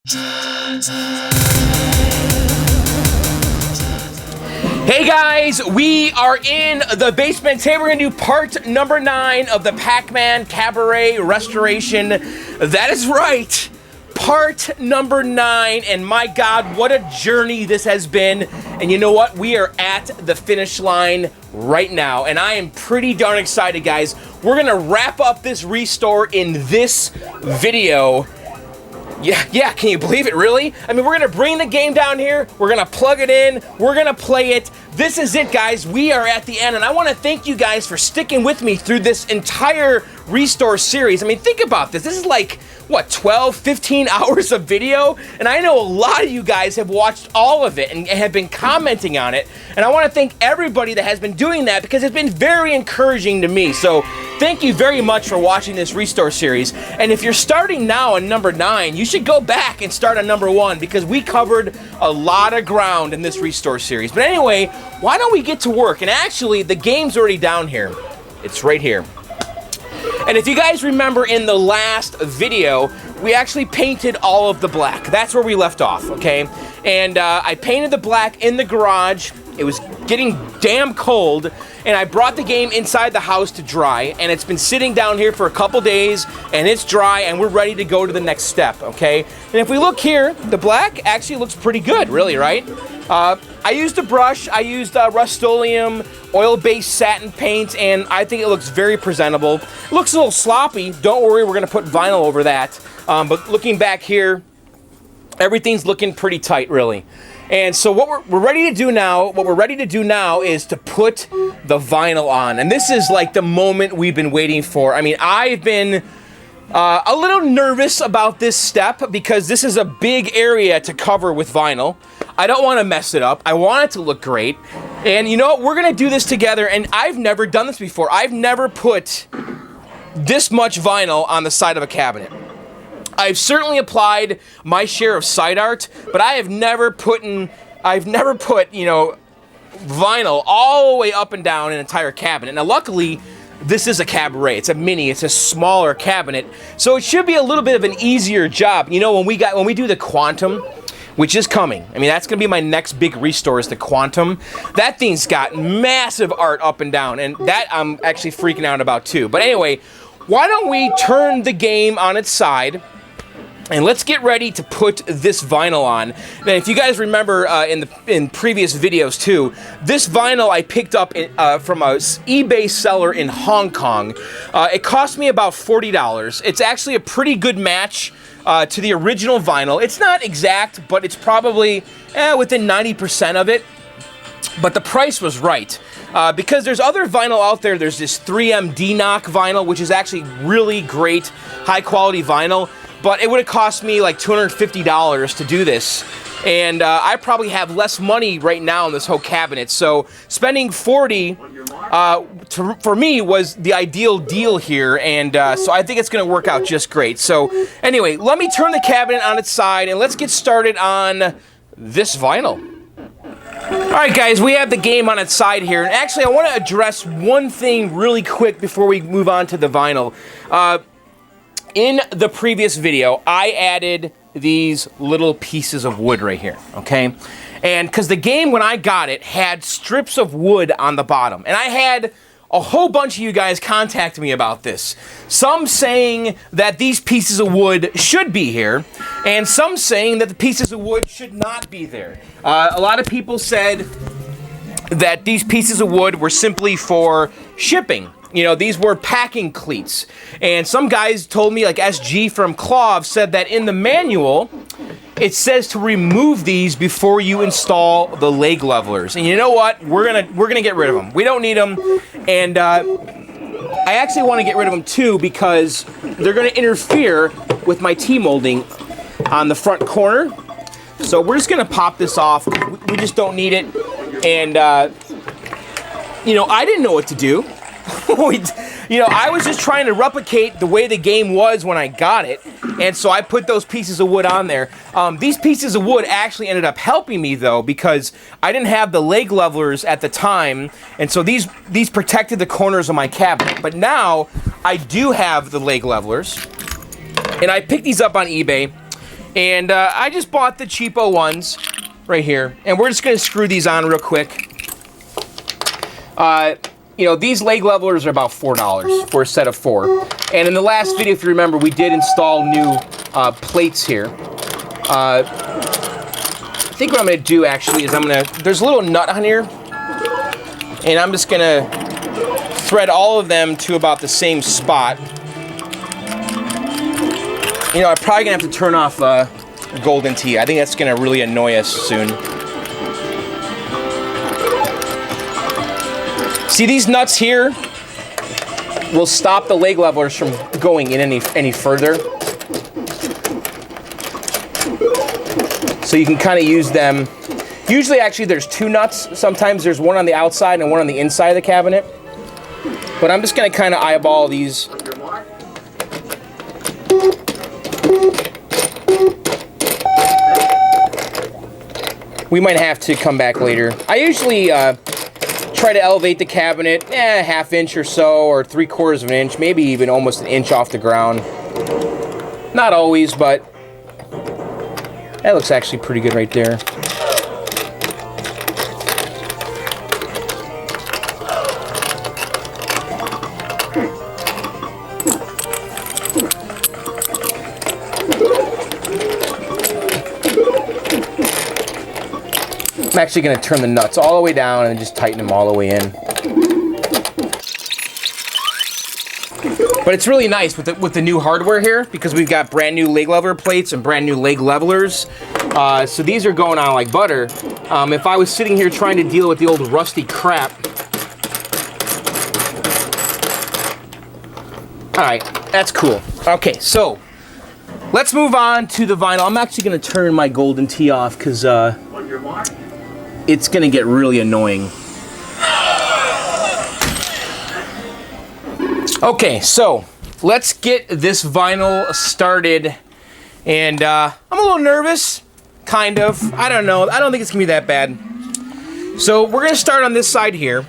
Hey guys, we are in the basement. Today we're going to do part number 9 of the Pac-Man Cabaret Restoration. That is right, part number 9, and my God, what a journey this has been. And you know what? We are at the finish line right now, and I am pretty darn excited, guys. We're going to wrap up this restore in this video. Yeah, can you believe it, really? I mean, we're gonna bring the game down here, we're gonna plug it in, we're gonna play it. This is it, guys. We are at the end, and I wanna thank you guys for sticking with me through this entire restore series. I mean, think about this. This is like, what, 12, 15 hours of video? And I know a lot of you guys have watched all of it and have been commenting on it. And I wanna thank everybody that has been doing that because it's been very encouraging to me. So thank you very much for watching this restore series. And if you're starting now on number 9, you should go back and start on number 1 because we covered a lot of ground in this restore series. But anyway, why don't we get to work? And actually, the game's already down here. It's right here. And if you guys remember in the last video, we actually painted all of the black. That's where we left off, okay? And I painted the black in the garage. It was getting damn cold, and I brought the game inside the house to dry, and it's been sitting down here for a couple days, and it's dry, and we're ready to go to the next step, okay? And if we look here, the black actually looks pretty good, really, right? I used a brush, I used Rust-Oleum oil-based satin paint, and I think it looks very presentable. It looks a little sloppy, don't worry, we're gonna put vinyl over that. But looking back here, everything's looking pretty tight, really. And so what we're ready to do now, is to put the vinyl on. And this is like the moment we've been waiting for. I mean, I've been a little nervous about this step because this is a big area to cover with vinyl. I don't want to mess it up. I want it to look great. And you know what? We're going to do this together, and I've never done this before. I've never put this much vinyl on the side of a cabinet. I've certainly applied my share of side art, but I have never put, you know, vinyl all the way up and down an entire cabinet. Now, luckily, this is a cabaret. It's a mini. It's a smaller cabinet, so it should be a little bit of an easier job. You know, when we do the Quantum, which is coming. I mean, that's gonna be my next big restore is the Quantum. That thing's got massive art up and down, and that I'm actually freaking out about too. But anyway, why don't we turn the game on its side? And let's get ready to put this vinyl on. Now, if you guys remember in previous videos too, this vinyl I picked up from a eBay seller in Hong Kong. It cost me about $40. It's actually a pretty good match to the original vinyl. It's not exact, but it's probably within 90% of it. But the price was right. Because there's other vinyl out there. There's this 3M D-Knock vinyl, which is actually really great, high quality vinyl. But it would have cost me like $250 to do this. And I probably have less money right now in this whole cabinet. So spending $40 for me was the ideal deal here. And so I think it's going to work out just great. So anyway, let me turn the cabinet on its side and let's get started on this vinyl. Alright guys, we have the game on its side here. And actually I want to address one thing really quick before we move on to the vinyl. In the previous video, I added these little pieces of wood right here, okay? And because the game, when I got it, had strips of wood on the bottom. And I had a whole bunch of you guys contact me about this. Some saying that these pieces of wood should be here, and some saying that the pieces of wood should not be there. A lot of people said that these pieces of wood were simply for shipping. You know, these were packing cleats. And some guys told me, like SG from Clove, said that in the manual, it says to remove these before you install the leg levelers. And you know what? We're gonna get rid of them. We don't need them. And I actually want to get rid of them too because they're gonna interfere with my T-molding on the front corner. So we're just gonna pop this off. We just don't need it. And you know, I didn't know what to do. You know, I was just trying to replicate the way the game was when I got it, and so I put those pieces of wood on there. These pieces of wood actually ended up helping me, though, because I didn't have the leg levelers at the time, and so these protected the corners of my cabinet. But now, I do have the leg levelers, and I picked these up on eBay, And I just bought the cheapo ones right here. And we're just going to screw these on real quick. You know, these leg levelers are about $4 for a set of 4. And in the last video, if you remember, we did install new plates here. I think what I'm going to do, actually, is there's a little nut on here. And I'm just going to thread all of them to about the same spot. You know, I'm probably going to have to turn off Golden Tee. I think that's going to really annoy us soon. See, these nuts here will stop the leg levelers from going in any further. So you can kind of use them. Usually, actually, there's 2 nuts. Sometimes there's one on the outside and one on the inside of the cabinet. But I'm just going to kind of eyeball these. We might have to come back later. I usually try to elevate the cabinet a ½ inch or so, or 3/4 of an inch, maybe even almost an inch off the ground. Not always, but that looks actually pretty good right there. I'm actually going to turn the nuts all the way down and just tighten them all the way in. But it's really nice with the new hardware here, because we've got brand new leg leveler plates and brand new leg levelers. So these are going on like butter. If I was sitting here trying to deal with the old rusty crap. All right, that's cool. Okay, so let's move on to the vinyl. I'm actually going to turn my Golden Tee off because it's going to get really annoying. Okay, so let's get this vinyl started. And I'm a little nervous, kind of. I don't know. I don't think it's going to be that bad. So we're going to start on this side here.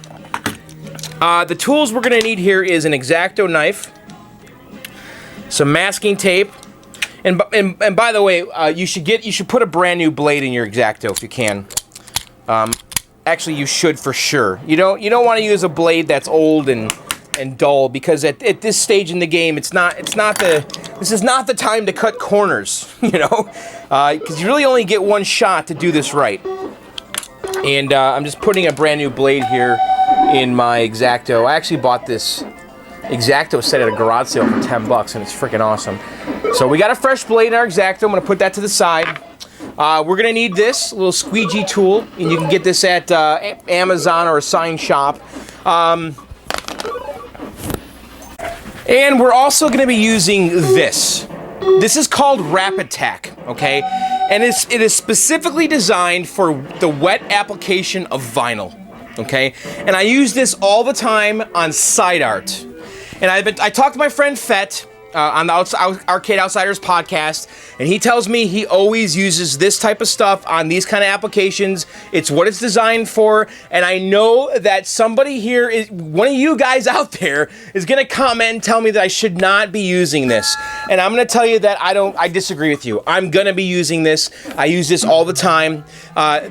The tools we're going to need here is an X-Acto knife, some masking tape, and by the way, you should put a brand new blade in your X-Acto if you can. Actually, you should for sure. You don't want to use a blade that's old and dull, because at this stage in the game, this is not the time to cut corners, you know, because you really only get one shot to do this right. And I'm just putting a brand new blade here in my X-Acto. I actually bought this X-Acto set at a garage sale for $10, and it's freaking awesome. So we got a fresh blade in our X-Acto. I'm gonna put that to the side. We're gonna need this little squeegee tool, and you can get this at Amazon or a sign shop. And we're also gonna be using this. This is called Rapid Tack, okay? And it is specifically designed for the wet application of vinyl, okay? And I use this all the time on side art. And I talked to my friend Fett on the Arcade Outsiders podcast, and he tells me he always uses this type of stuff on these kind of applications. It's what it's designed for, and I know that somebody here, one of you guys out there, is going to comment and tell me that I should not be using this. And I'm going to tell you that I disagree with you. I'm going to be using this. I use this all the time.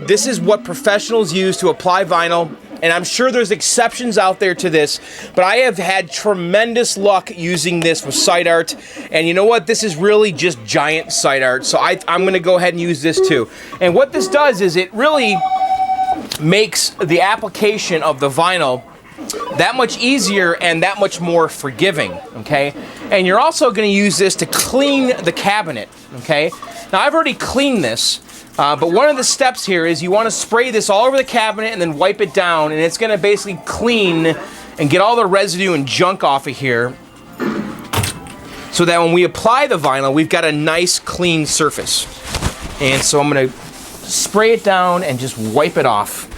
This is what professionals use to apply vinyl. And I'm sure there's exceptions out there to this, but I have had tremendous luck using this with site art. And you know what? This is really just giant site art. So I'm going to go ahead and use this too. And what this does is it really makes the application of the vinyl that much easier and that much more forgiving, okay? And you're also going to use this to clean the cabinet, okay? Now, I've already cleaned this. But one of the steps here is you want to spray this all over the cabinet and then wipe it down, and it's going to basically clean and get all the residue and junk off of here, so that when we apply the vinyl, we've got a nice clean surface. And so I'm going to spray it down and just wipe it off.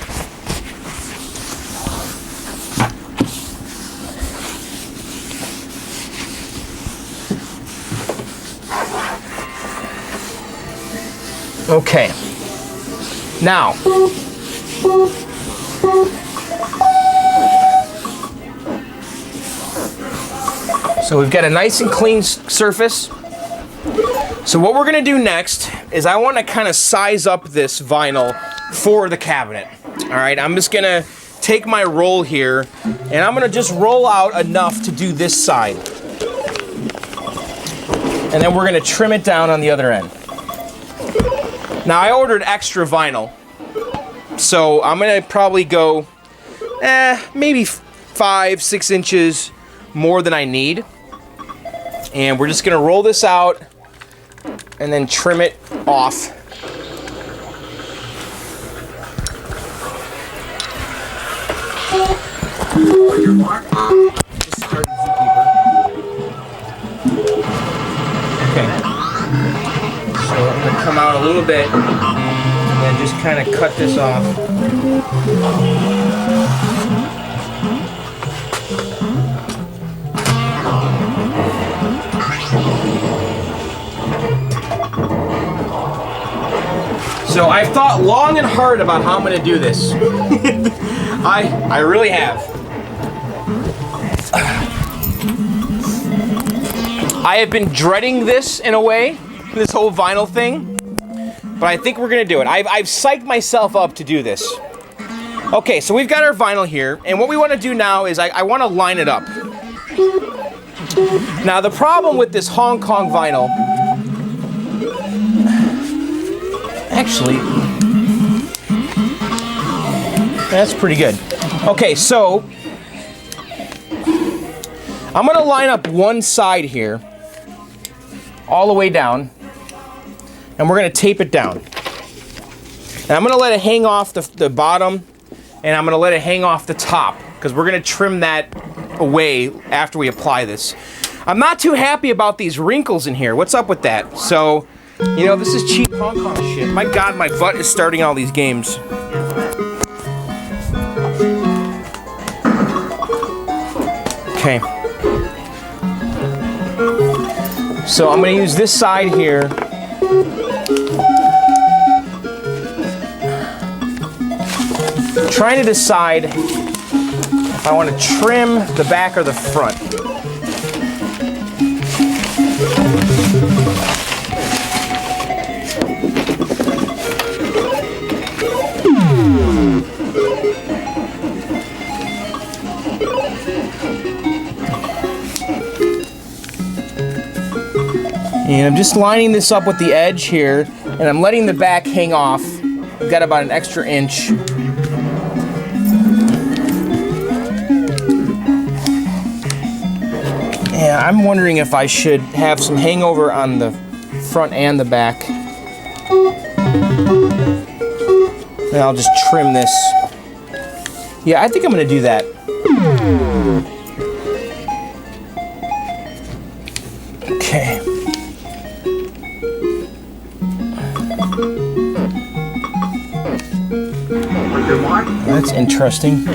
Okay, now, so we've got a nice and clean surface. So what we're gonna do next is I wanna kind of size up this vinyl for the cabinet. All right, I'm just gonna take my roll here and I'm gonna just roll out enough to do this side. And then we're gonna trim it down on the other end. Now I ordered extra vinyl, so I'm gonna probably go maybe 5-6 inches more than I need. And we're just gonna roll this out and then trim it off. Just start the zookeeper. Okay. So I'm gonna come out a little bit and then just kind of cut this off. So I've thought long and hard about how I'm gonna do this. I really have. I have been dreading this in a way, this whole vinyl thing, but I think we're gonna do it. I've psyched myself up to do this. Okay, so we've got our vinyl here, and what we wanna do now is I wanna line it up. Now the problem with this Hong Kong vinyl, actually, that's pretty good. Okay, so I'm gonna line up one side here, all the way down, and we're gonna tape it down. And I'm gonna let it hang off the bottom, and I'm gonna let it hang off the top, because we're gonna trim that away after we apply this. I'm not too happy about these wrinkles in here. What's up with that? So, you know, this is cheap Hong Kong shit. My God, my butt is starting all these games. Okay. So I'm gonna use this side here. Trying to decide if I want to trim the back or the front. And I'm just lining this up with the edge here, and I'm letting the back hang off. I've got about an extra inch. Yeah, I'm wondering if I should have some hangover on the front and the back. And I'll just trim this. Yeah, I think I'm gonna do that. Okay. That's interesting.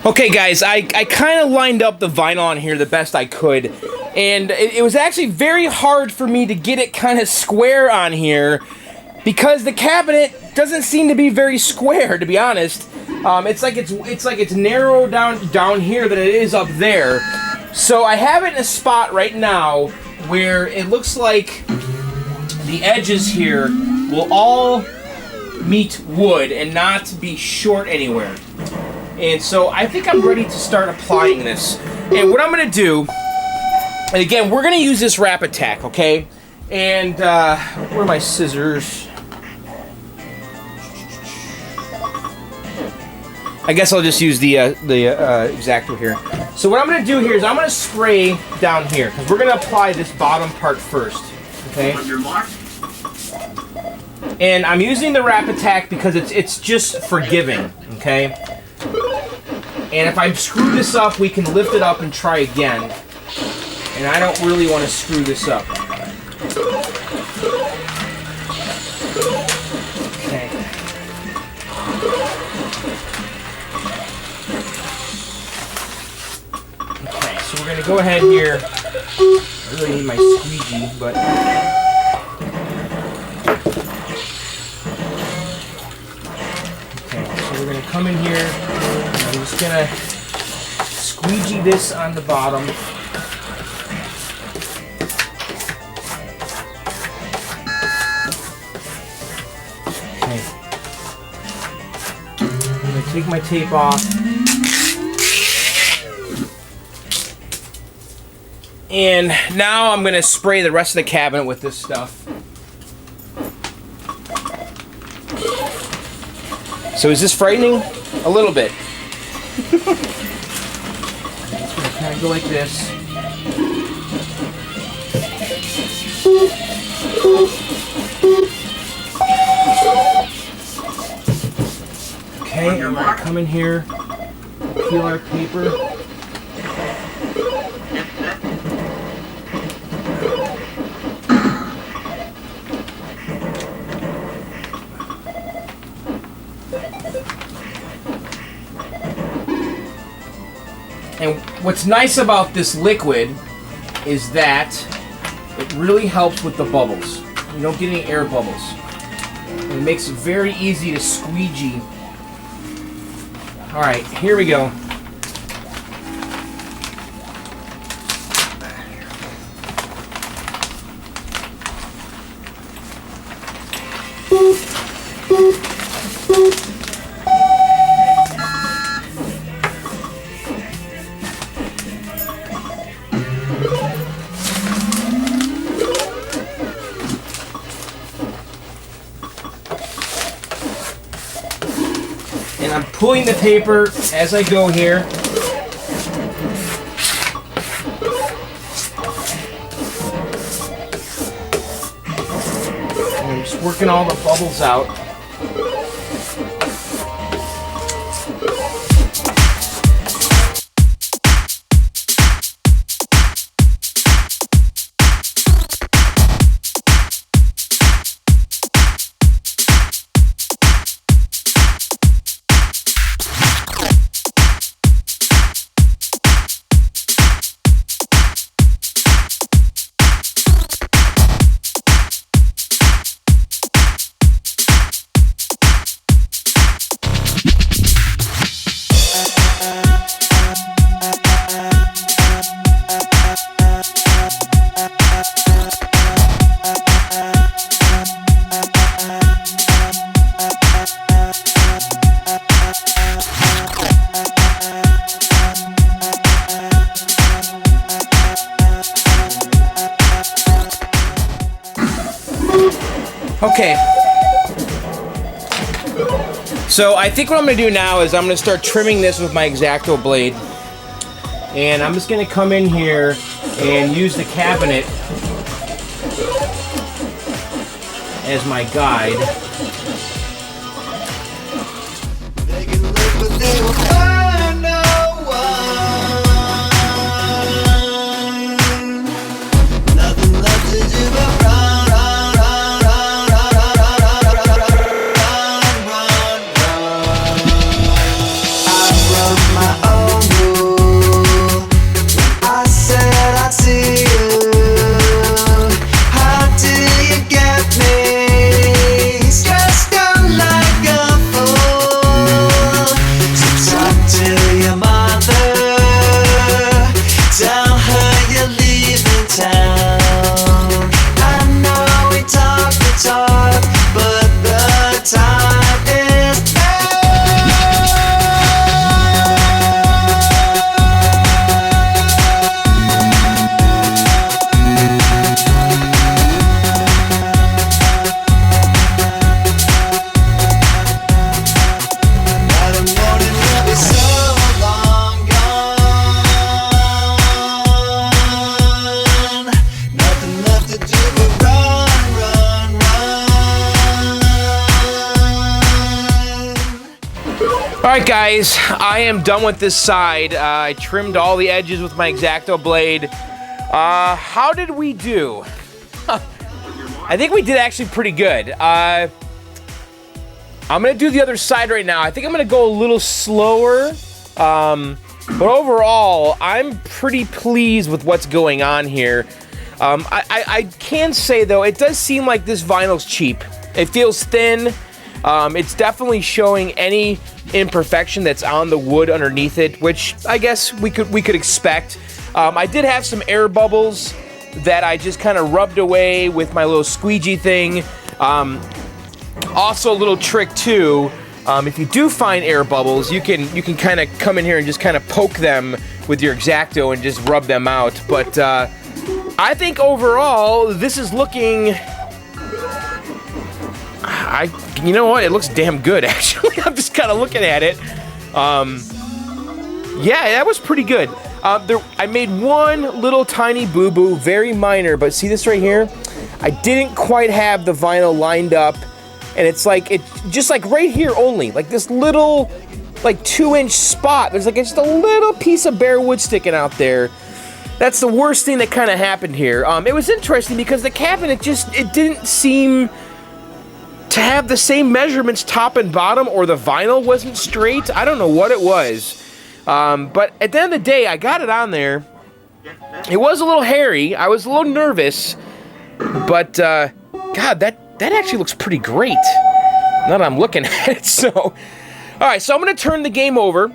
Okay guys, I kind of lined up the vinyl on here the best I could, and it was actually very hard for me to get it kind of square on here because the cabinet doesn't seem to be very square, to be honest. It's like it's narrow down here than it is up there. So I have it in a spot right now where it looks like the edges here will all meet wood and not be short anywhere. And so I think I'm ready to start applying this. And what I'm gonna do, and again, we're gonna use this Wrap Attack, okay? And where are my scissors? I guess I'll just use the X-Acto here. So what I'm gonna do here is I'm gonna spray down here, because we're gonna apply this bottom part first, okay? And I'm using the Wrap Attack because it's just forgiving, okay? And if I screw this up, we can lift it up and try again. And I don't really want to screw this up. Okay. So we're gonna go ahead here. I really need my squeegee, but okay. So we're gonna come in here. And I'm just gonna squeegee this on the bottom. Okay. I'm gonna take my tape off. And now I'm gonna spray the rest of the cabinet with this stuff. So is this frightening? A little bit. Just gonna kind of go like this. Okay, I'm gonna come in here, peel our paper. And what's nice about this liquid is that it really helps with the bubbles. You don't get any air bubbles. And it makes it very easy to squeegee. All right, here we go. And I'm pulling the paper as I go here. And I'm just working all the bubbles out. Okay. So I think what I'm going to do now is I'm going to start trimming this with my X-Acto blade. And I'm just going to come in here and use the cabinet as my guide. They can live, but they will find no one. Nothing left to do but run. Alright guys, I am done with this side. I trimmed all the edges with my X-Acto blade. How did we do? I think we did actually pretty good. I'm gonna do the other side right now. I think I'm gonna go a little slower. But overall, I'm pretty pleased with what's going on here. I can say, though, it does seem like this vinyl's cheap. It feels thin. It's definitely showing any imperfection that's on the wood underneath it, which I guess we could expect. I did have some air bubbles that I just kind of rubbed away with my little squeegee thing. Also, a little trick too. If you do find air bubbles, you can kind of come in here and just kind of poke them with your X-Acto and just rub them out. But I think overall, this is looking... you know what? It looks damn good, actually. I'm just kind of looking at it. Yeah, that was pretty good. I made one little tiny boo-boo, very minor, but see this right here? I didn't quite have the vinyl lined up, and it's just like right here only, like this little, like 2-inch spot. There's like just a little piece of bare wood sticking out there. That's the worst thing that kind of happened here. It was interesting because the cabinet it didn't seem to have the same measurements top and bottom, or the vinyl wasn't straight. I don't know what it was. But at the end of the day, I got it on there. It was a little hairy. I was a little nervous. But, God, that actually looks pretty great. Now that I'm looking at it, so... Alright, so I'm going to turn the game over.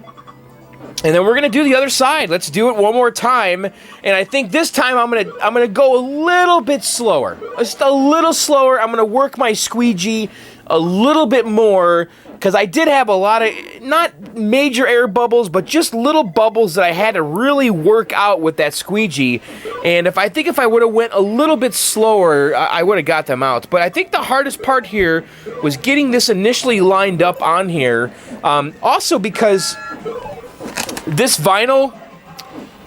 And then we're going to do the other side. Let's do it one more time. And I think this time I'm gonna go a little bit slower. Just a little slower. I'm going to work my squeegee a little bit more, because I did have a lot of, not major air bubbles, but just little bubbles that I had to really work out with that squeegee. And if I would have went a little bit slower, I would have got them out. But I think the hardest part here was getting this initially lined up on here. Also because this vinyl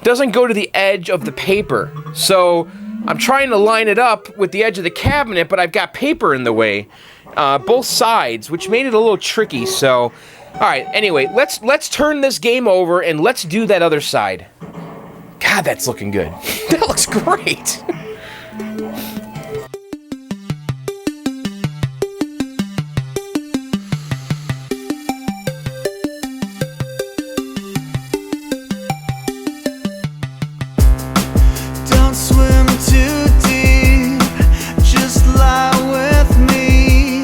doesn't go to the edge of the paper. So I'm trying to line it up with the edge of the cabinet, but I've got paper in the way. Both sides, which made it a little tricky. So, all right. Anyway, let's turn this game over and let's do that other side. God, that's looking good. That looks great. Don't swim too deep, just lie with me.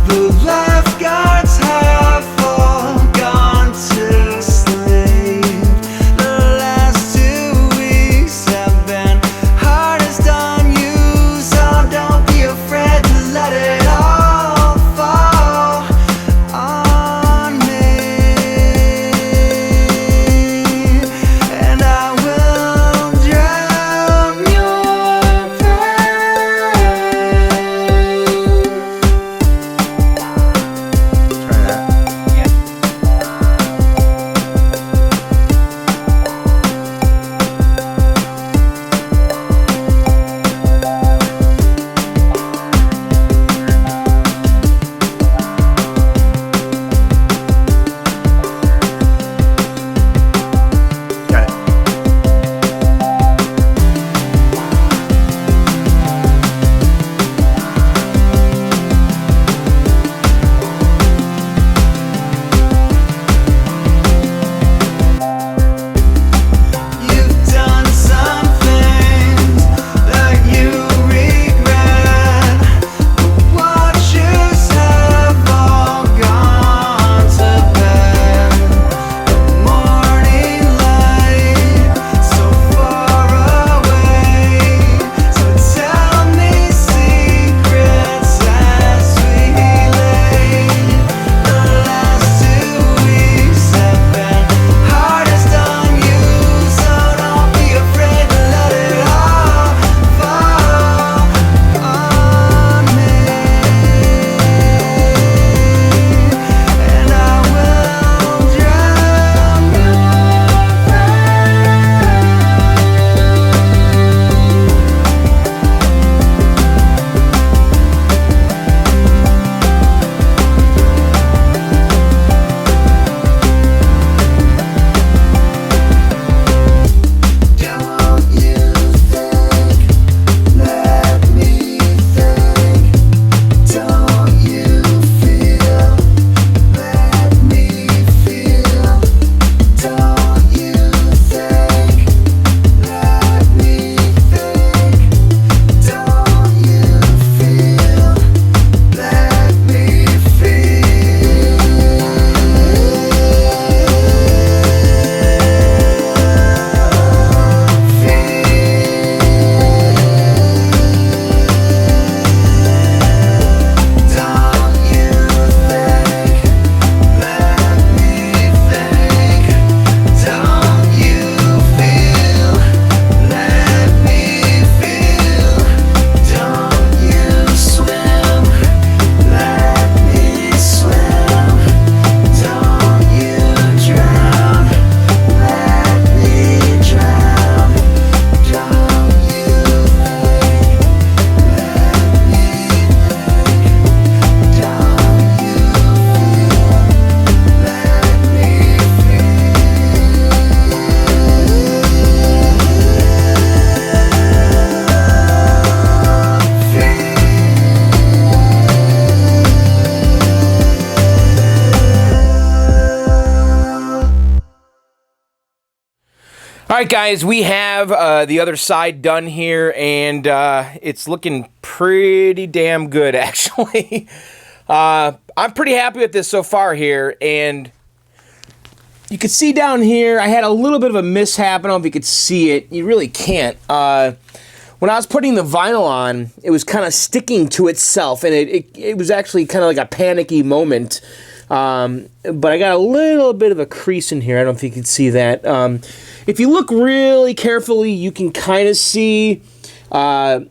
The lifeguards have all gone to sleep. The last 2 weeks have been hard as All right, guys, we have the other side done here, and it's looking pretty damn good, actually. I'm pretty happy with this so far here, and you can see down here, I had a little bit of a mishap. I don't know if you could see it. You really can't. When I was putting the vinyl on, it was kind of sticking to itself, and it was actually kind of like a panicky moment. But I got a little bit of a crease in here. I don't know if you can see that. If you look really carefully, you can kind of see a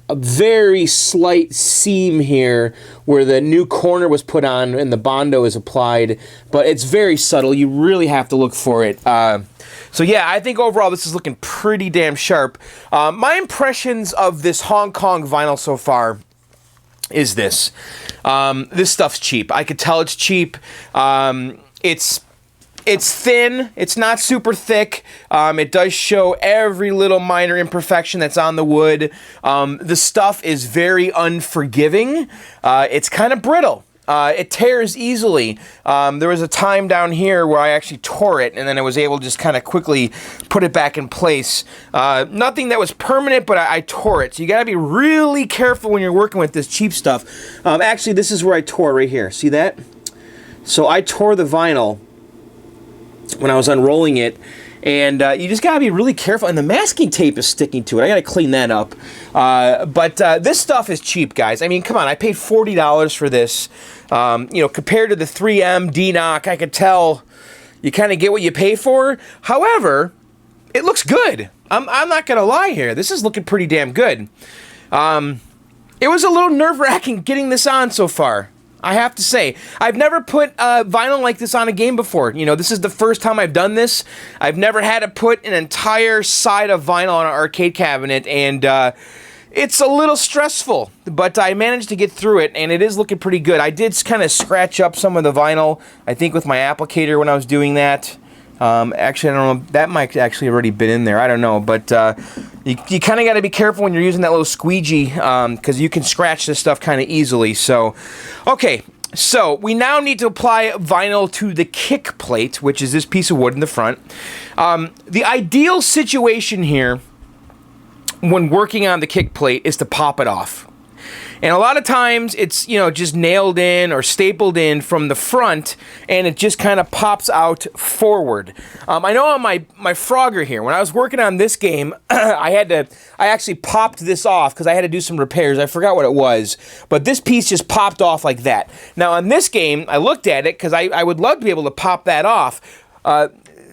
very slight seam here where the new corner was put on and the Bondo is applied, but it's very subtle. You really have to look for it. So yeah, I think overall this is looking pretty damn sharp. My impressions of this Hong Kong vinyl so far is this. This stuff's cheap. I could tell it's cheap. It's thin. It's not super thick. It does show every little minor imperfection that's on the wood. The stuff is very unforgiving. It's kind of brittle. It tears easily. There was a time down here where I actually tore it, and then I was able to just kind of quickly put it back in place. Nothing that was permanent, but I tore it. So you got to be really careful when you're working with this cheap stuff. Actually, this is where I tore right here. See that? So I tore the vinyl when I was unrolling it, and you just gotta be really careful, and the masking tape is sticking to it. I gotta clean that up. But this stuff is cheap, guys. I mean, come on, I paid $40 for this. You know, compared to the 3M D-Knock, I could tell you kind of get what you pay for. However, it looks good. I'm not gonna lie here. This is looking pretty damn good. It was a little nerve-wracking getting this on so far, I have to say. I've never put vinyl like this on a game before. You know, this is the first time I've done this. I've never had to put an entire side of vinyl on an arcade cabinet, and it's a little stressful, but I managed to get through it, and it is looking pretty good. I did kind of scratch up some of the vinyl, I think, with my applicator when I was doing that. Actually, I don't know, that might actually already been in there, I don't know, but you kind of got to be careful when you're using that little squeegee, because you can scratch this stuff kind of easily. So, okay, so we now need to apply vinyl to the kick plate, which is this piece of wood in the front. The ideal situation here when working on the kick plate is to pop it off. And a lot of times it's, you know, just nailed in or stapled in from the front, and it just kind of pops out forward. I know on my Frogger here, when I was working on this game, I actually popped this off because I had to do some repairs. I forgot what it was, but this piece just popped off like that. Now on this game, I looked at it because I would love to be able to pop that off.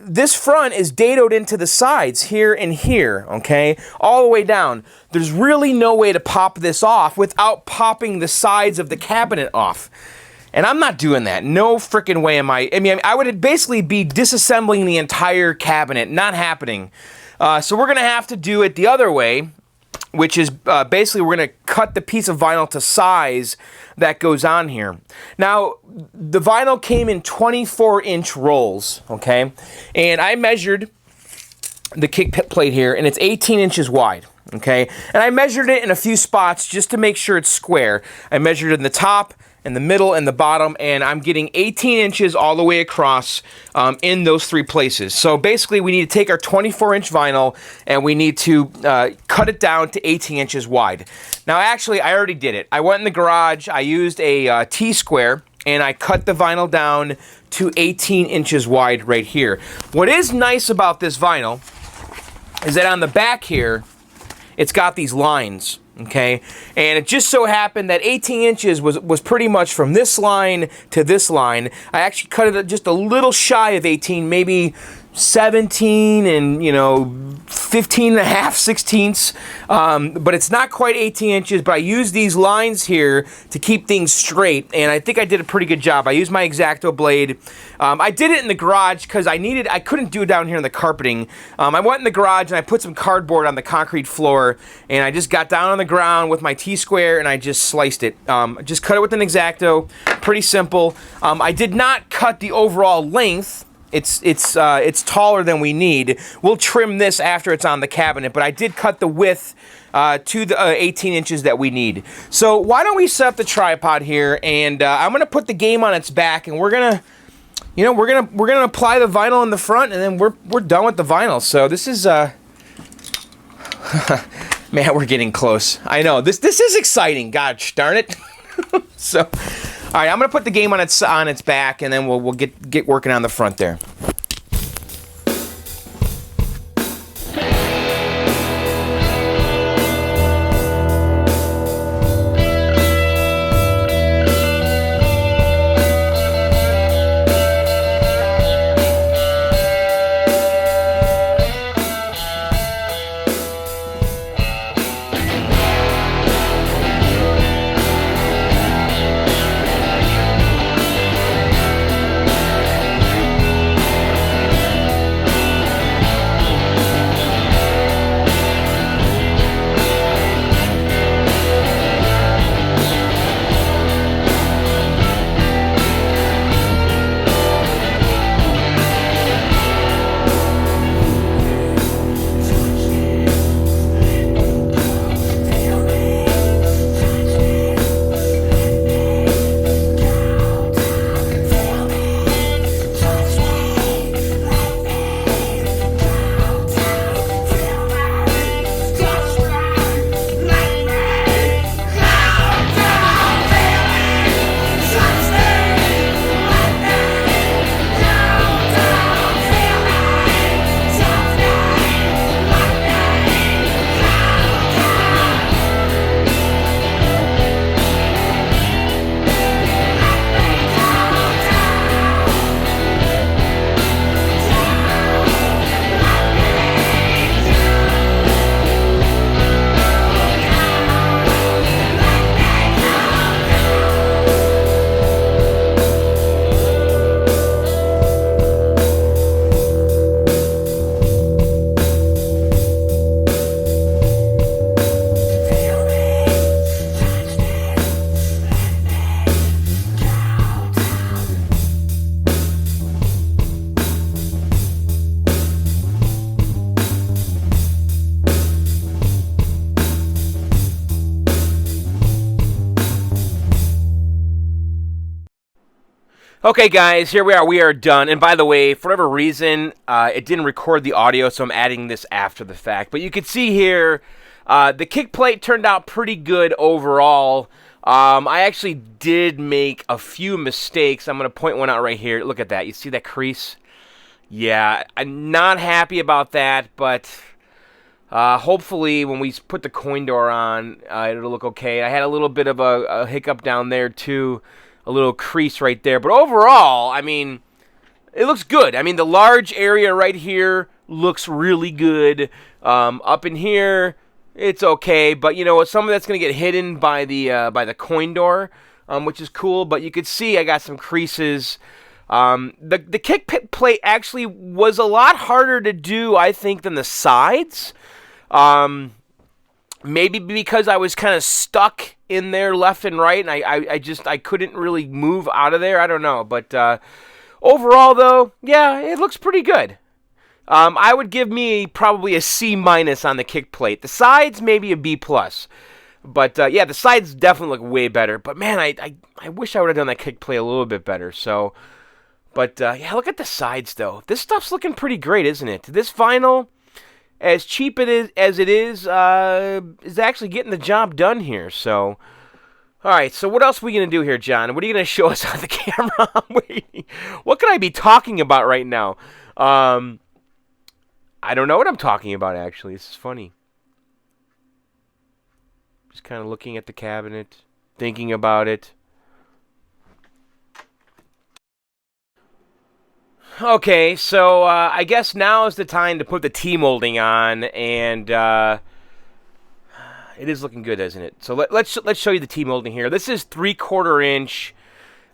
This front is dadoed into the sides here and here, okay? All the way down. There's really no way to pop this off without popping the sides of the cabinet off. And I'm not doing that. No freaking way am I. I mean, I would basically be disassembling the entire cabinet. Not happening. So we're going to have to do it the other way, which is basically we're going to cut the piece of vinyl to size that goes on here. Now, the vinyl came in 24-inch rolls, okay? And I measured the kick plate here, and it's 18 inches wide, okay? And I measured it in a few spots just to make sure it's square. I measured it in the top, in the middle, and the bottom, and I'm getting 18 inches all the way across in those three places. So basically, we need to take our 24-inch vinyl, and we need to cut it down to 18 inches wide. Now, actually, I already did it. I went in the garage, I used a T-square, and I cut the vinyl down to 18 inches wide right here. What is nice about this vinyl is that on the back here, it's got these lines. Okay, and it just so happened that 18 inches was pretty much from this line to this line. I actually cut it just a little shy of 18, maybe 17 and, you know, 15 and a half sixteenths, but it's not quite 18 inches, but I use these lines here to keep things straight, and I think I did a pretty good job. I used my X-Acto blade. I did it in the garage because I couldn't do it down here in the carpeting. I went in the garage and I put some cardboard on the concrete floor, and I just got down on the ground with my T-square and I just sliced it. Just cut it with an X-Acto, pretty simple. I did not cut the overall length. It's taller than we need. We'll trim this after it's on the cabinet, but I did cut the width to the 18 inches that we need. So why don't we set up the tripod here, and I'm going to put the game on its back, and we're going to you know, we're gonna apply the vinyl in the front, and then we're done with the vinyl. So this is man, we're getting close. I know this is exciting. Gosh darn it. So, all right, I'm gonna put the game on its back, and then we'll get working on the front there. Okay, guys, here we are. We are done. And by the way, for whatever reason, it didn't record the audio, so I'm adding this after the fact. But you can see here, the kick plate turned out pretty good overall. I actually did make a few mistakes. I'm going to point one out right here. Look at that. You see that crease? Yeah, I'm not happy about that, but hopefully when we put the coin door on, it'll look okay. I had a little bit of a hiccup down there, too. A little crease right there. But overall, I mean, it looks good. I mean, the large area right here looks really good. Up in here, it's okay. But, you know, some of that's going to get hidden by the coin door, which is cool. But you could see I got some creases. The kick plate actually was a lot harder to do, I think, than the sides. Maybe because I was kind of stuck in there left and right, and I couldn't really move out of there. I don't know. But overall, though, yeah, it looks pretty good. I would give me probably a C- on the kick plate. The sides, maybe a B+. But, yeah, the sides definitely look way better. But, man, I wish I would have done that kick plate a little bit better. So, but, yeah, look at the sides, though. This stuff's looking pretty great, isn't it? This vinyl, as cheap as it is actually getting the job done here. So, all right. So what else are we going to do here, John? What are you going to show us on the camera? I'm waiting. What could I be talking about right now? I don't know what I'm talking about, actually. This is funny. Just kind of looking at the cabinet, thinking about it. Okay, so I guess now is the time to put the T-molding on, and it is looking good, isn't it? So let's show you the T-molding here. This is 3/4 inch.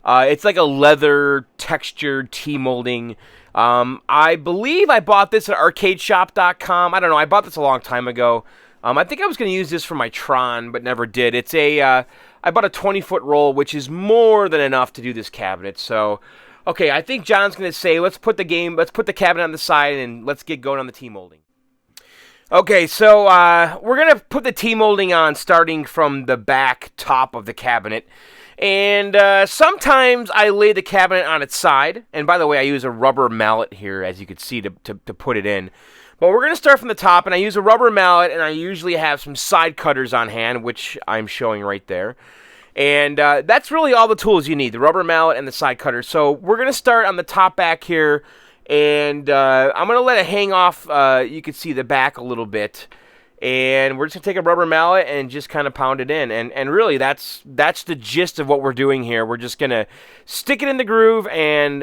It's like a leather textured T-molding. I believe I bought this at arcadeshop.com. I don't know. I bought this a long time ago. I think I was going to use this for my Tron, but never did. It's I bought a 20-foot roll, which is more than enough to do this cabinet. So, okay, I think John's going to say, let's put the cabinet on the side, and let's get going on the T-molding. Okay, so we're going to put the T-molding on starting from the back top of the cabinet. And sometimes I lay the cabinet on its side. And by the way, I use a rubber mallet here, as you can see, to put it in. But we're going to start from the top, and I use a rubber mallet, and I usually have some side cutters on hand, which I'm showing right there. And that's really all the tools you need, the rubber mallet and the side cutter. So we're going to start on the top back here, and I'm going to let it hang off. You can see the back a little bit. And we're just going to take a rubber mallet and just kind of pound it in. And really, that's the gist of what we're doing here. We're just going to stick it in the groove and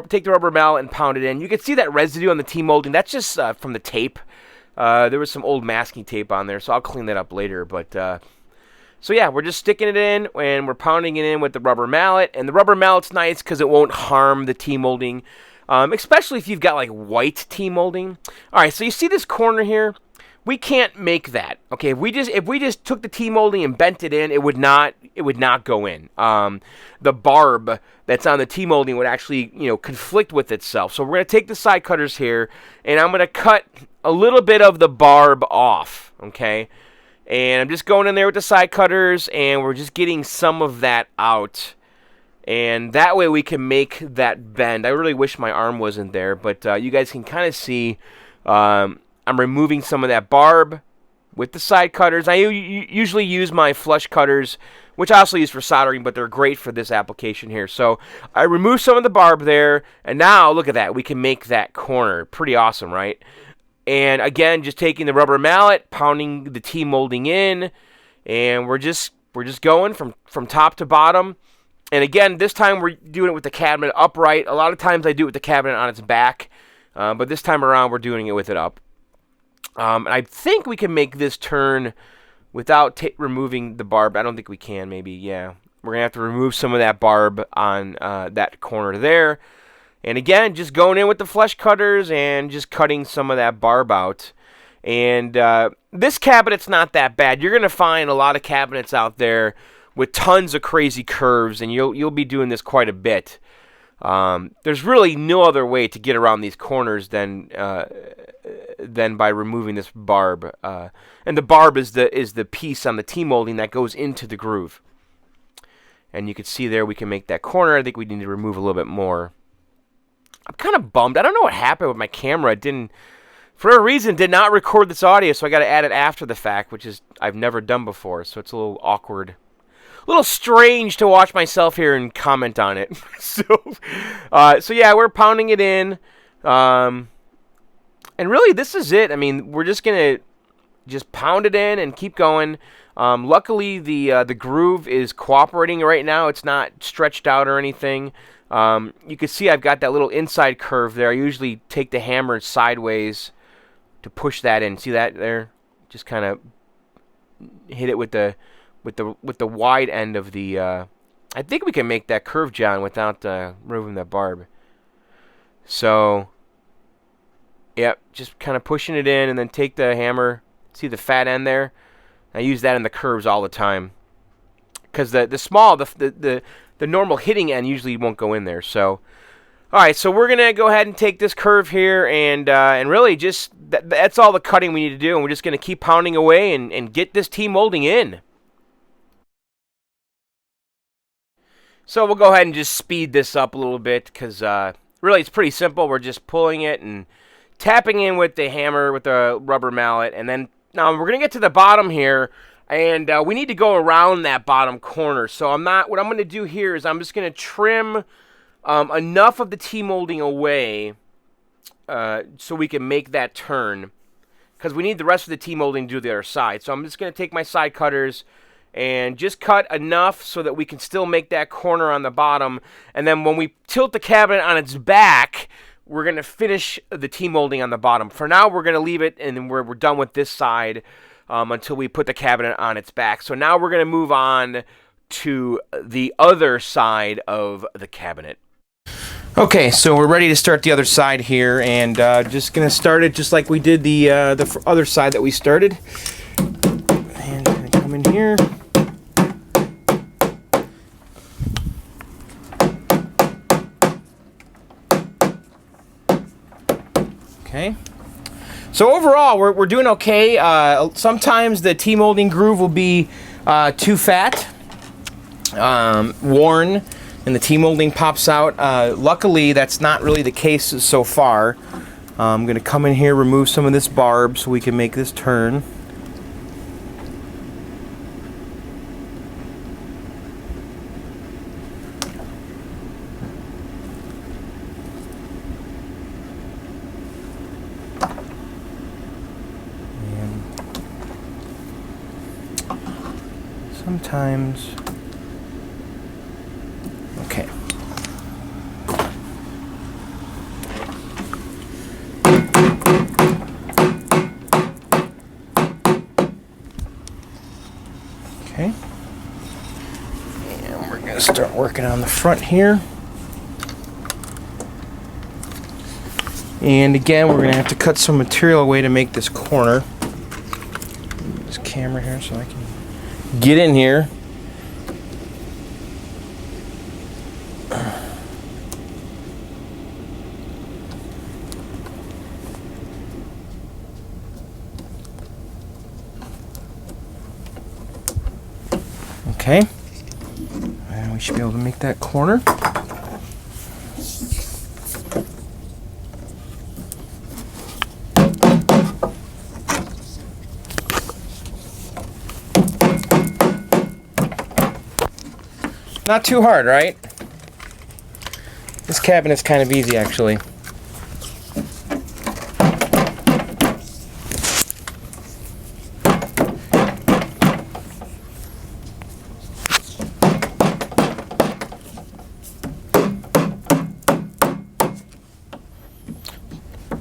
take the rubber mallet and pound it in. You can see that residue on the T-molding. That's just from the tape. There was some old masking tape on there, so I'll clean that up later. But so yeah, we're just sticking it in, and we're pounding it in with the rubber mallet. And the rubber mallet's nice because it won't harm the T-molding, especially if you've got like white T-molding. All right, so you see this corner here? We can't make that. Okay, if we just took the T-molding and bent it in, it would not go in. The barb that's on the T-molding would actually, conflict with itself. So we're going to take the side cutters here, and I'm going to cut a little bit of the barb off, okay? And I'm just going in there with the side cutters, and we're just getting some of that out. And that way we can make that bend. I really wish my arm wasn't there, but you guys can kind of see I'm removing some of that barb with the side cutters. I usually use my flush cutters, which I also use for soldering, but they're great for this application here. So I remove some of the barb there, and now look at that. We can make that corner. Pretty awesome, right? And again, just taking the rubber mallet, pounding the T-molding in, and we're just going from top to bottom. And again, this time we're doing it with the cabinet upright. A lot of times I do it with the cabinet on its back, but this time around we're doing it with it up. And I think we can make this turn without removing the barb. I don't think we can, maybe, yeah. We're going to have to remove some of that barb on that corner there. And again, just going in with the flesh cutters and just cutting some of that barb out. And this cabinet's not that bad. You're going to find a lot of cabinets out there with tons of crazy curves, and you'll be doing this quite a bit. There's really no other way to get around these corners than by removing this barb. And the barb is the piece on the T-molding that goes into the groove. And you can see there we can make that corner. I think we need to remove a little bit more. I'm kind of bummed. I don't know what happened with my camera. It didn't, for a reason, did not record this audio, so I got to add it after the fact, which is I've never done before, so it's a little awkward. A little strange to watch myself here and comment on it. So yeah, we're pounding it in. And really, this is it. I mean, we're just going to just pound it in and keep going. Luckily, the groove is cooperating right now. It's not stretched out or anything. You can see I've got that little inside curve there. I usually take the hammer sideways to push that in. See that there? Just kind of hit it with the wide end of the. I think we can make that curve, John, without removing that barb. So, yep, just kind of pushing it in, and then take the hammer. See the fat end there? I use that in the curves all the time, because the normal hitting end usually won't go in there. So, all right, so we're gonna go ahead and take this curve here, and really just that's all the cutting we need to do, and we're just gonna keep pounding away and get this T-molding in. So we'll go ahead and just speed this up a little bit, because really it's pretty simple. We're just pulling it and tapping in with the hammer with the rubber mallet, and then now we're gonna get to the bottom here, and we need to go around that bottom corner. So what I'm gonna do here is I'm just gonna trim enough of the T-molding away so we can make that turn, because we need the rest of the T-molding to do the other side. So I'm just gonna take my side cutters and just cut enough so that we can still make that corner on the bottom. And then when we tilt the cabinet on its back, we're going to finish the T-molding on the bottom. For now, we're going to leave it, and then we're done with this side until we put the cabinet on its back. So now we're going to move on to the other side of the cabinet. Okay, so we're ready to start the other side here, and just going to start it just like we did the other side that we started. And I'm going to come in here. Okay, so overall we're doing okay. Sometimes the T-molding groove will be too fat, worn and the T-molding pops out. Luckily, that's not really the case so far. I'm going to come in here, remove some of this barb so we can make this turn. Sometimes. Okay. Okay. And we're going to start working on the front here. And again, we're going to have to cut some material away to make this corner. This camera here so I can get in here. Okay. And we should be able to make that corner. Not too hard, right? This cabinet's kind of easy, actually.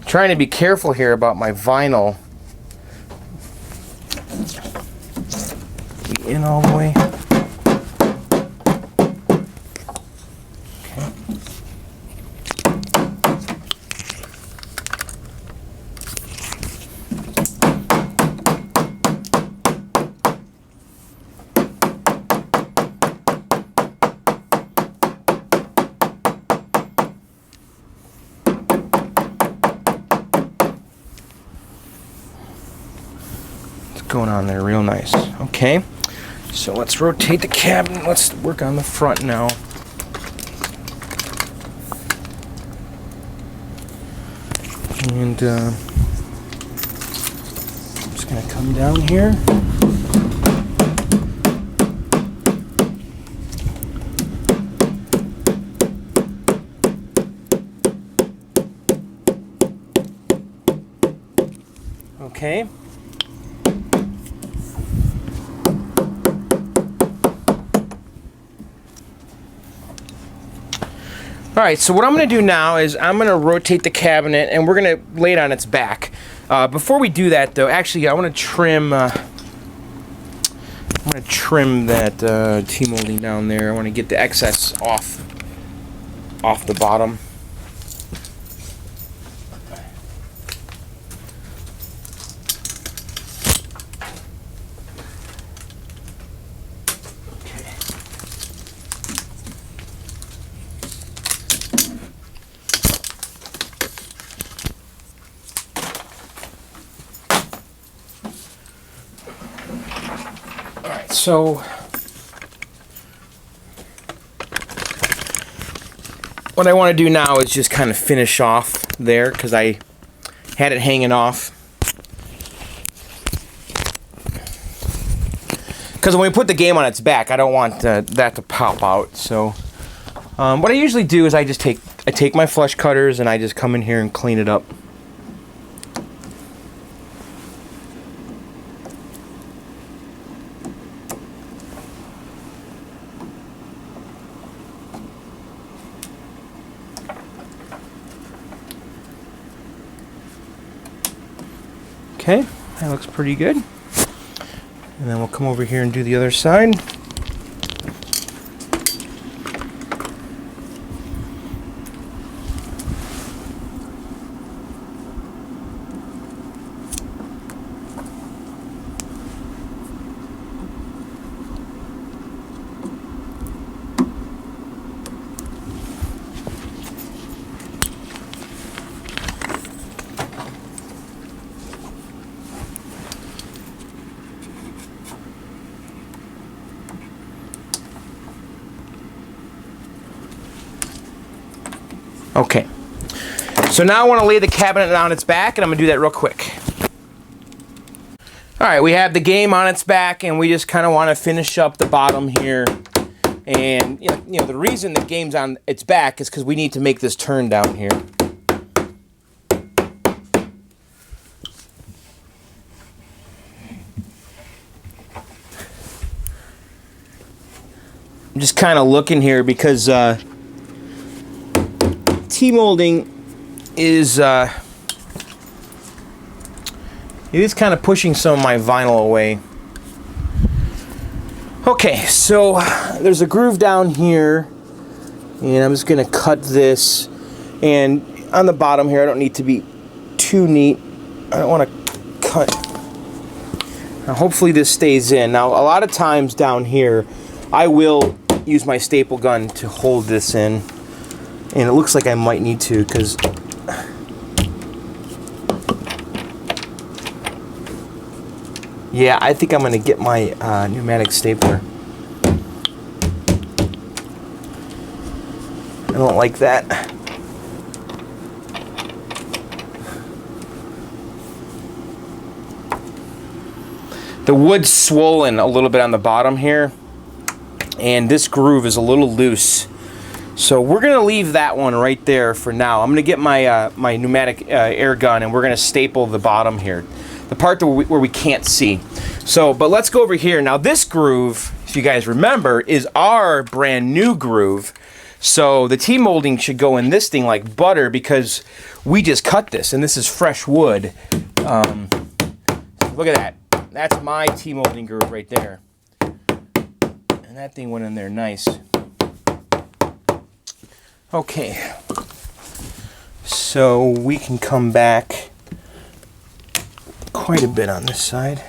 Trying to be careful here about my vinyl. Be in all the way. Going on there real nice. Okay, so let's rotate the cabinet. Let's work on the front now. And I'm just gonna come down here. Okay. Alright, so what I'm going to do now is I'm going to rotate the cabinet and we're going to lay it on its back. Before we do that though, actually I want to trim that T-molding down there. I want to get the excess off the bottom. So what I want to do now is just kind of finish off there because I had it hanging off. Because when we put the game on its back, I don't want that to pop out. So what I usually do is I take my flush cutters and I just come in here and clean it up. Okay, that looks pretty good. And then we'll come over here and do the other side. Okay. So now I want to lay the cabinet on its back, and I'm going to do that real quick. All right, we have the game on its back, and we just kind of want to finish up the bottom here. And, you know, the reason the game's on its back is because we need to make this turn down here. I'm just kind of looking here because T-molding is it is kind of pushing some of my vinyl away. Okay, so there's a groove down here, and I'm just going to cut this. And on the bottom here, I don't need to be too neat. I don't want to cut. Now, hopefully this stays in. Now, a lot of times down here, I will use my staple gun to hold this in, and it looks like I might need to because yeah, I think I'm going to get my pneumatic stapler. I don't like that. The wood's swollen a little bit on the bottom here, and this groove is a little loose. So we're going to leave that one right there for now. I'm going to get my my pneumatic air gun, and we're going to staple the bottom here. The part where we can't see. So, but let's go over here. Now this groove, if you guys remember, is our brand new groove. So the T-molding should go in this thing like butter because we just cut this, and this is fresh wood. Look at that. That's my T-molding groove right there. And that thing went in there nice. Okay. So we can come back quite a bit on this side.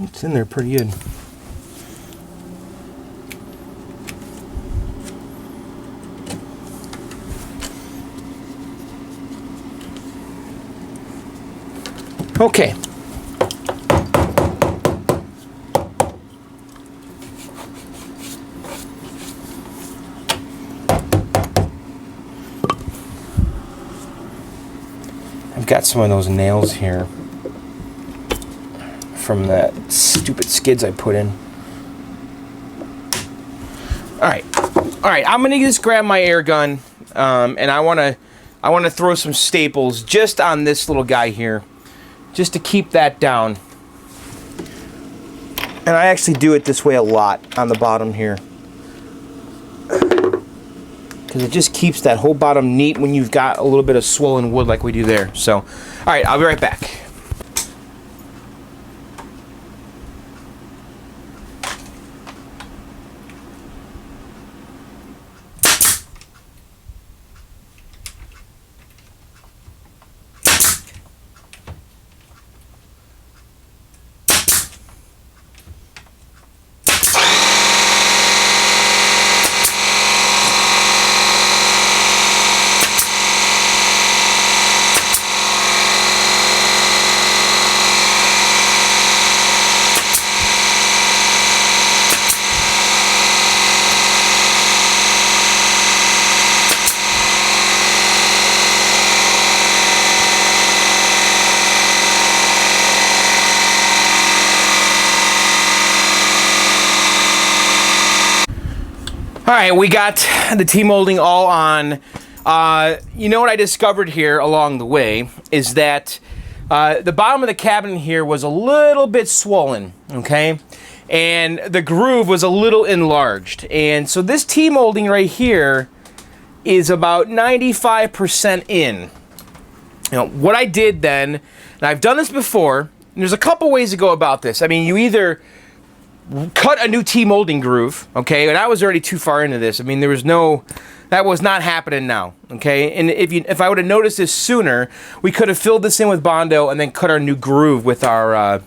It's in there pretty good. Okay. I've got some of those nails here from that stupid skids I put in. Alright, I'm gonna just grab my air gun, and I wanna throw some staples just on this little guy here, just to keep that down. And I actually do it this way a lot on the bottom here, because it just keeps that whole bottom neat when you've got a little bit of swollen wood like we do there. So, alright, I'll be right back. Alright, we got the T-molding all on. You know what I discovered here along the way is that the bottom of the cabinet here was a little bit swollen, okay? And the groove was a little enlarged. And so this T-molding right here is about 95% in. You know, what I did then, and I've done this before, and there's a couple ways to go about this. I mean, you either cut a new T-molding groove, okay, and I was already too far into this. I mean, there was no, that was not happening now, okay, and if I would have noticed this sooner, we could have filled this in with Bondo and then cut our new groove with our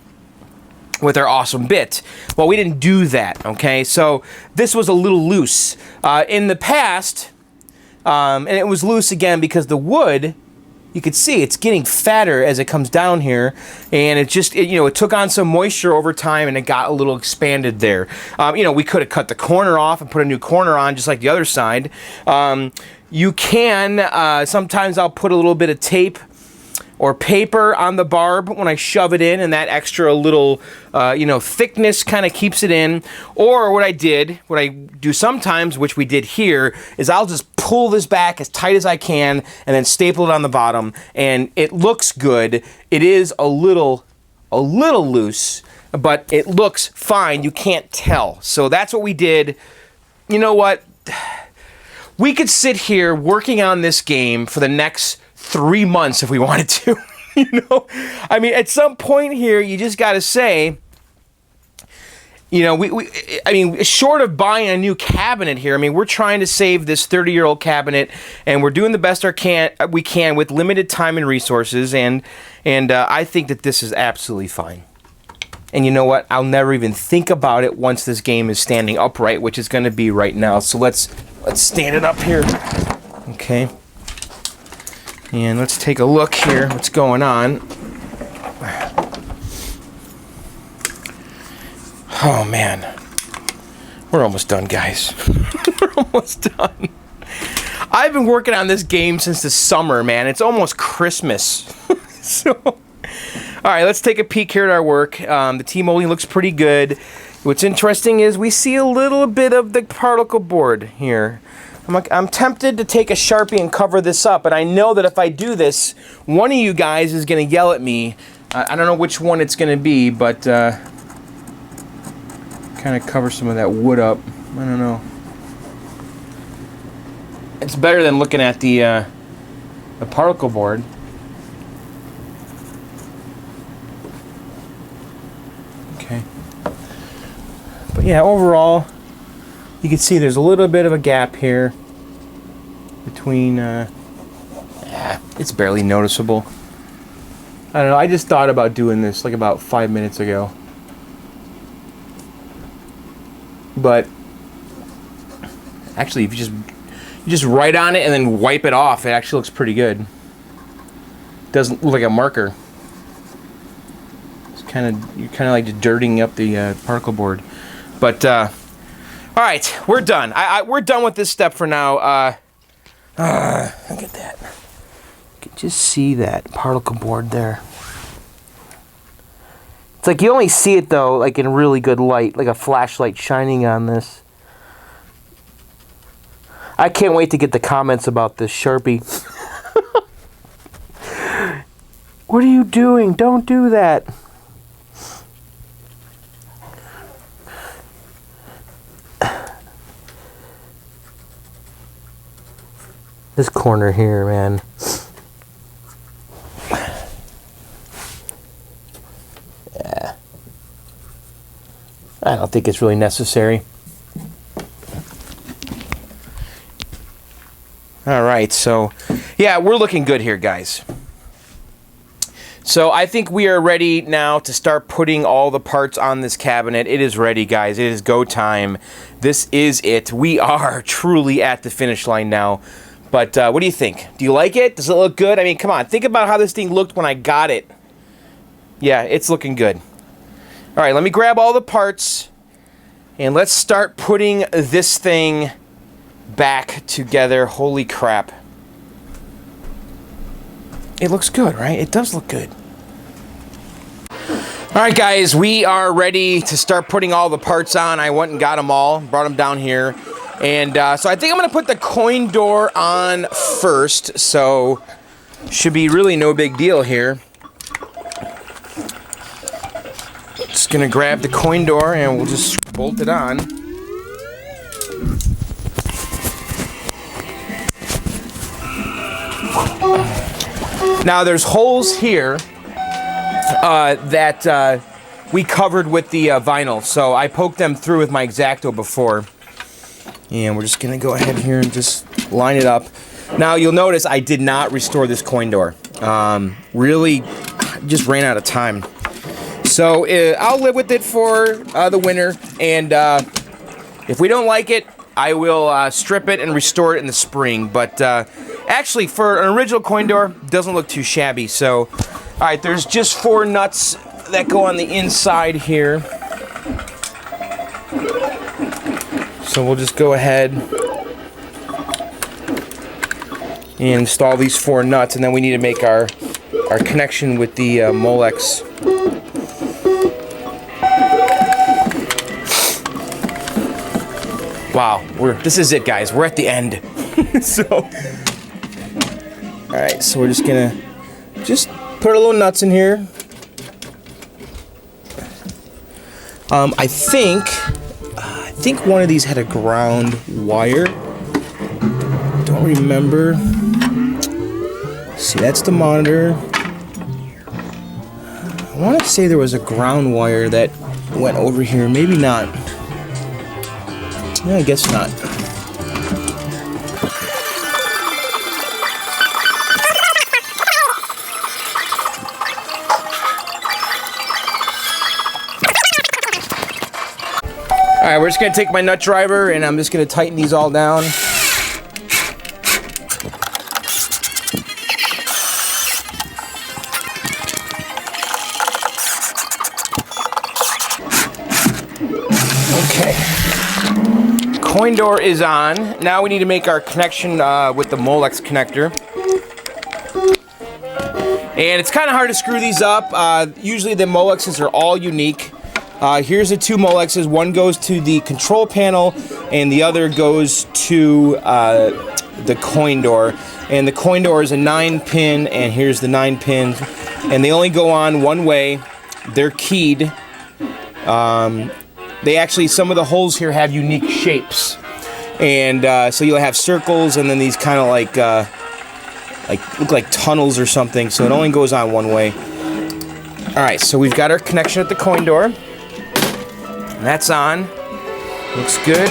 with our awesome bit. Well, we didn't do that, okay? So this was a little loose. In the past, and it was loose again because the wood, you could see it's getting fatter as it comes down here, and it just, you know, it took on some moisture over time and it got a little expanded there. You know, we could have cut the corner off and put a new corner on just like the other side. You can, sometimes I'll put a little bit of tape or paper on the barb when I shove it in, and that extra little, you know, thickness kind of keeps it in. Or what I do sometimes, which we did here, is I'll just pull this back as tight as I can and then staple it on the bottom, and it looks good. It is a little loose, but it looks fine. You can't tell. So that's what we did. You know what? We could sit here working on this game for the next 3 months if we wanted to. You know, I mean, at some point here, you just got to say, you know, I mean, short of buying a new cabinet here, I mean, we're trying to save this 30-year-old cabinet, and we're doing the best we can with limited time and resources, and I think that this is absolutely fine. And you know what? I'll never even think about it once this game is standing upright, which is going to be right now. So let's stand it up here. Okay. And let's take a look here. What's going on? Oh, man. We're almost done, guys. We're almost done. I've been working on this game since the summer, man. It's almost Christmas. So, all right, let's take a peek here at our work. The T-molding looks pretty good. What's interesting is we see a little bit of the particle board here. I'm tempted to take a Sharpie and cover this up, but I know that if I do this, one of you guys is going to yell at me. I don't know which one it's going to be, but kind of cover some of that wood up. I don't know. It's better than looking at the particle board. Okay. But yeah, overall, you can see there's a little bit of a gap here between, it's barely noticeable. I don't know, I just thought about doing this like about 5 minutes ago. But actually, if you just write on it and then wipe it off, it actually looks pretty good. Doesn't look like a marker. It's you're kind of like just dirtying up the particle board. But all right, we're done. We're done with this step for now. Look at that. You can just see that particle board there. It's like you only see it though, like in really good light, like a flashlight shining on this. I can't wait to get the comments about this Sharpie. What are you doing? Don't do that. This corner here, man. Yeah. I don't think it's really necessary. All right, so yeah, we're looking good here, guys. So I think we are ready now to start putting all the parts on this cabinet. It is ready, guys. It is go time. This is it. We are truly at the finish line now. But what do you think? Do you like it? Does it look good? I mean, come on. Think about how this thing looked when I got it. Yeah, it's looking good. All right, let me grab all the parts, and let's start putting this thing back together. Holy crap. It looks good, right? It does look good. All right, guys, we are ready to start putting all the parts on. I went and got them all, brought them down here. And so I think I'm going to put the coin door on first, so should be really no big deal here. Just going to grab the coin door and we'll just bolt it on. Now there's holes here that we covered with the vinyl, so I poked them through with my X-Acto before. And we're just going to go ahead here and just line it up. Now, you'll notice I did not restore this coin door. Really just ran out of time. So I'll live with it for the winter, and if we don't like it, I will strip it and restore it in the spring. But actually, for an original coin door, doesn't look too shabby. So, all right, there's just 4 nuts that go on the inside here. So we'll just go ahead and install these 4 nuts, and then we need to make our connection with the Molex. Wow, this is it, guys. We're at the end. So, all right, so we're just gonna put a little nuts in here. I think one of these had a ground wire. Don't remember. See, that's the monitor. I want to say there was a ground wire that went over here. Maybe not. Yeah, I guess not. Alright, we're just going to take my nut driver and I'm just going to tighten these all down. Okay. Coin door is on. Now we need to make our connection with the Molex connector. And it's kind of hard to screw these up. Usually the Molexes are all unique. Here's the 2 Molexes. One goes to the control panel and the other goes to the coin door. And the coin door is a 9-pin, and here's the 9 pins. And they only go on one way. They're keyed. They actually, some of the holes here have unique shapes. And so you'll have circles and then these kind of like look like tunnels or something. So it only goes on one way. Alright, so we've got our connection at the coin door. That's on. Looks good.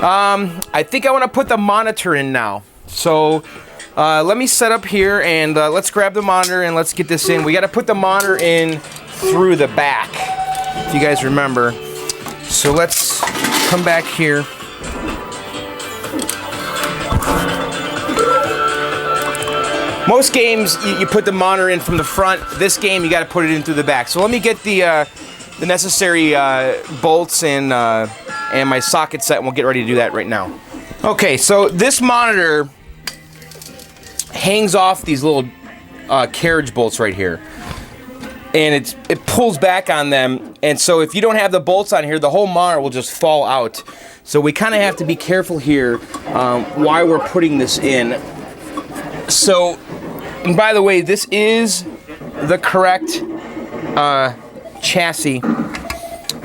I think I want to put the monitor in now. So let me set up here and let's grab the monitor and let's get this in. We got to put the monitor in through the back, if you guys remember. So let's come back here. Most games you put the monitor in from the front. This game you got to put it in through the back. So let me get the necessary bolts and my socket set, and we'll get ready to do that right now. Okay, so this monitor hangs off these little carriage bolts right here, and it pulls back on them. And so if you don't have the bolts on here, the whole monitor will just fall out. So we kind of have to be careful here while we're putting this in. So, and by the way, this is the correct chassis.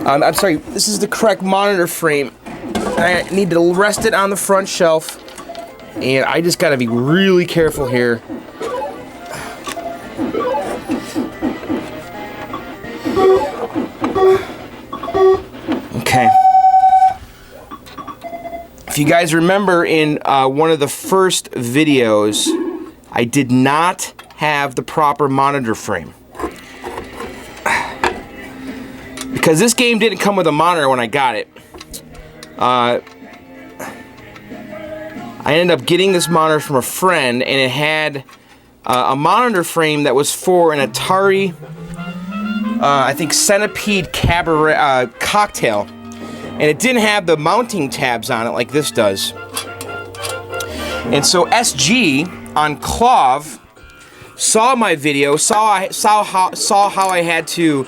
I'm sorry, this is the correct monitor frame. I need to rest it on the front shelf, and I just gotta be really careful here. Okay. If you guys remember in one of the first videos, I did not have the proper monitor frame. Because this game didn't come with a monitor when I got it. I ended up getting this monitor from a friend, and it had a monitor frame that was for an Atari, I think Centipede Cabaret cocktail. And it didn't have the mounting tabs on it like this does. And so SG on Clove saw my video, saw how I had to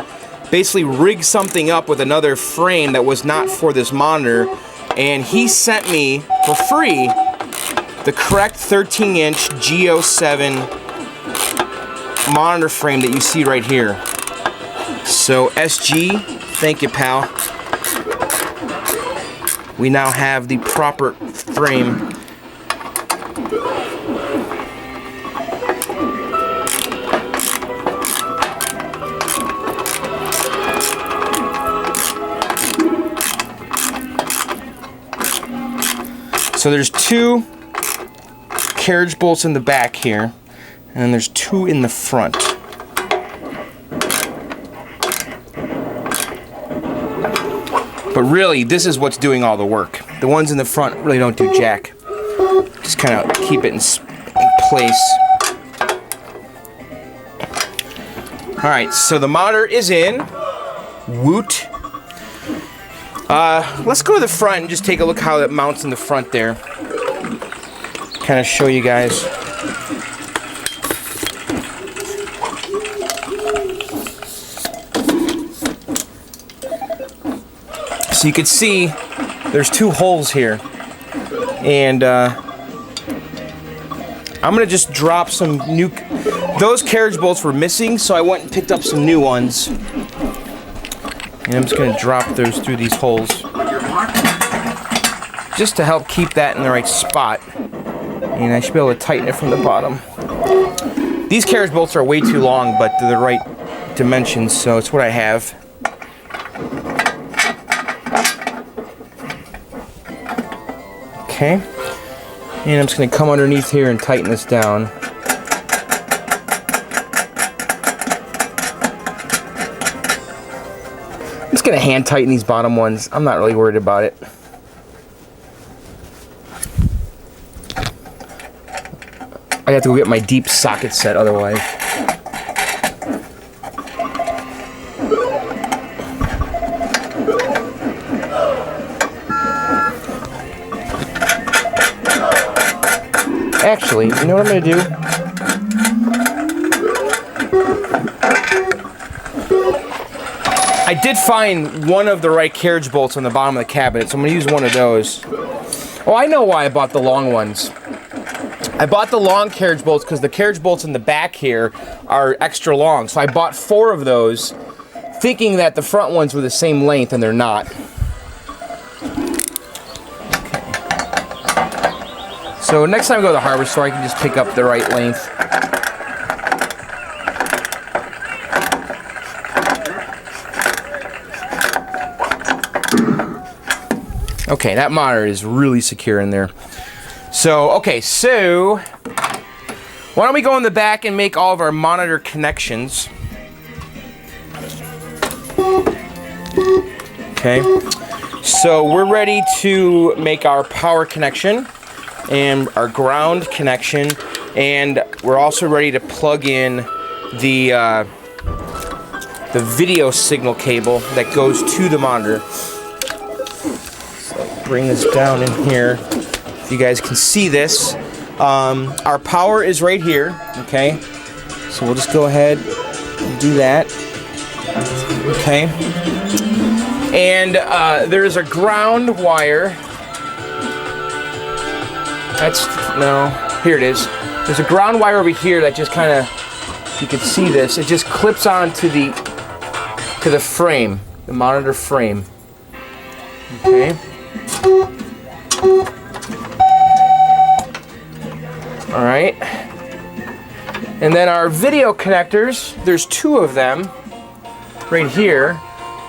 basically rig something up with another frame that was not for this monitor, and he sent me for free the correct 13-inch G07 monitor frame that you see right here. So SG, thank you, pal. We now have the proper frame. So there's 2 carriage bolts in the back here, and then there's 2 in the front. But really, this is what's doing all the work. The ones in the front really don't do jack. Just kind of keep it in place. Alright, so the monitor is in. Woot. Let's go to the front and just take a look how it mounts in the front there. Kind of show you guys. So you can see there's two holes here. And I'm going to just drop some new... Those carriage bolts were missing, so I went and picked up some new ones. And I'm just going to drop those through these holes. Just to help keep that in the right spot. And I should be able to tighten it from the bottom. These carriage bolts are way too long, but they're the right dimensions, so it's what I have. Okay. And I'm just going to come underneath here and tighten this down. I'm just going to hand tighten these bottom ones. I'm not really worried about it. I have to go get my deep socket set otherwise. Actually, you know what I'm going to do? I did find one of the right carriage bolts on the bottom of the cabinet, so I'm going to use one of those. Oh, I know why I bought the long ones. I bought the long carriage bolts because the carriage bolts in the back here are extra long. So I bought 4 of those, thinking that the front ones were the same length, and they're not. So next time I go to the hardware store, I can just pick up the right length. Okay, that monitor is really secure in there. So, okay, so why don't we go in the back and make all of our monitor connections. Okay, so we're ready to make our power connection and our ground connection, and we're also ready to plug in the video signal cable that goes to the monitor. So bring this down in here. If you guys can see this, our power is right here. Okay, so we'll just go ahead and do that. Okay, and there's a ground wire. Here it is. There's a ground wire over here that just kind of, you can see this, it just clips on to the frame, the monitor frame. Okay. All right. And then our video connectors, there's 2 of them right here.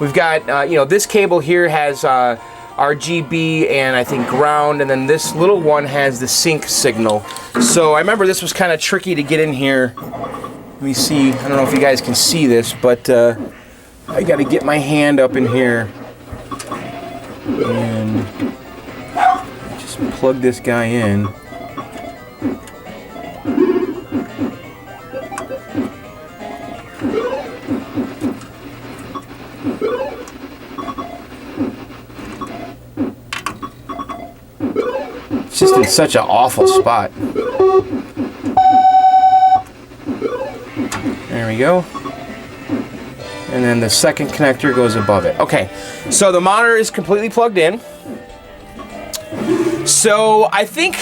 We've got, this cable here has RGB and I think ground, and then this little one has the sync signal. So I remember this was kind of tricky to get in here. Let me see, I don't know if you guys can see this, but I got to get my hand up in here and just plug this guy in. It's just in such an awful spot. There we go. And then the second connector goes above it. Okay, so the monitor is completely plugged in. So I think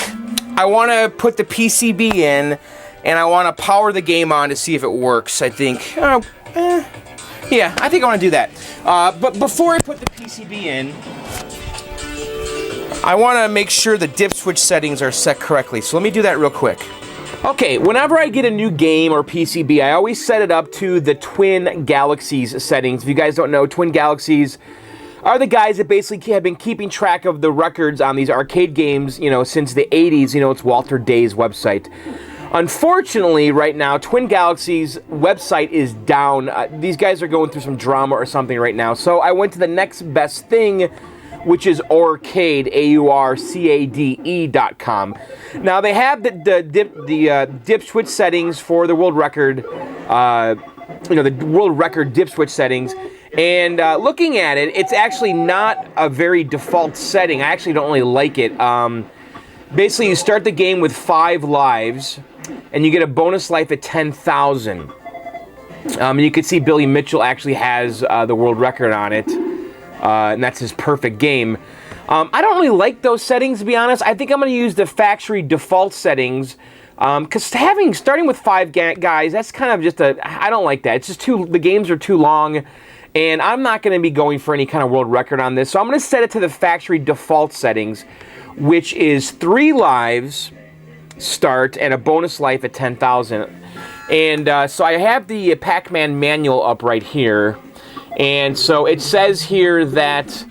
I want to put the PCB in, and I want to power the game on to see if it works. I think, yeah, I think I want to do that. But before I put the PCB in, I want to make sure the dip switch settings are set correctly. So let me do that real quick. Okay, whenever I get a new game or PCB, I always set it up to the Twin Galaxies settings. If you guys don't know, Twin Galaxies are the guys that basically have been keeping track of the records on these arcade games, since the 80s. It's Walter Day's website. Unfortunately, right now, Twin Galaxy's website is down. These guys are going through some drama or something right now. So I went to the next best thing, which is Aurcade, AURCADE.com. Now they have the dip switch settings for the world record, the world record dip switch settings. And looking at it, it's actually not a very default setting. I actually don't really like it. Basically, you start the game with 5 lives, and you get a bonus life at 10,000. You can see Billy Mitchell actually has the world record on it, and that's his perfect game. I don't really like those settings, to be honest. I think I'm going to use the factory default settings, because starting with 5 guys, that's kind of just I don't like that. It's just the games are too long, and I'm not going to be going for any kind of world record on this. So I'm going to set it to the factory default settings, which is 3 lives start and a bonus life at 10,000. And so I have the Pac-Man manual up right here. And so it says here that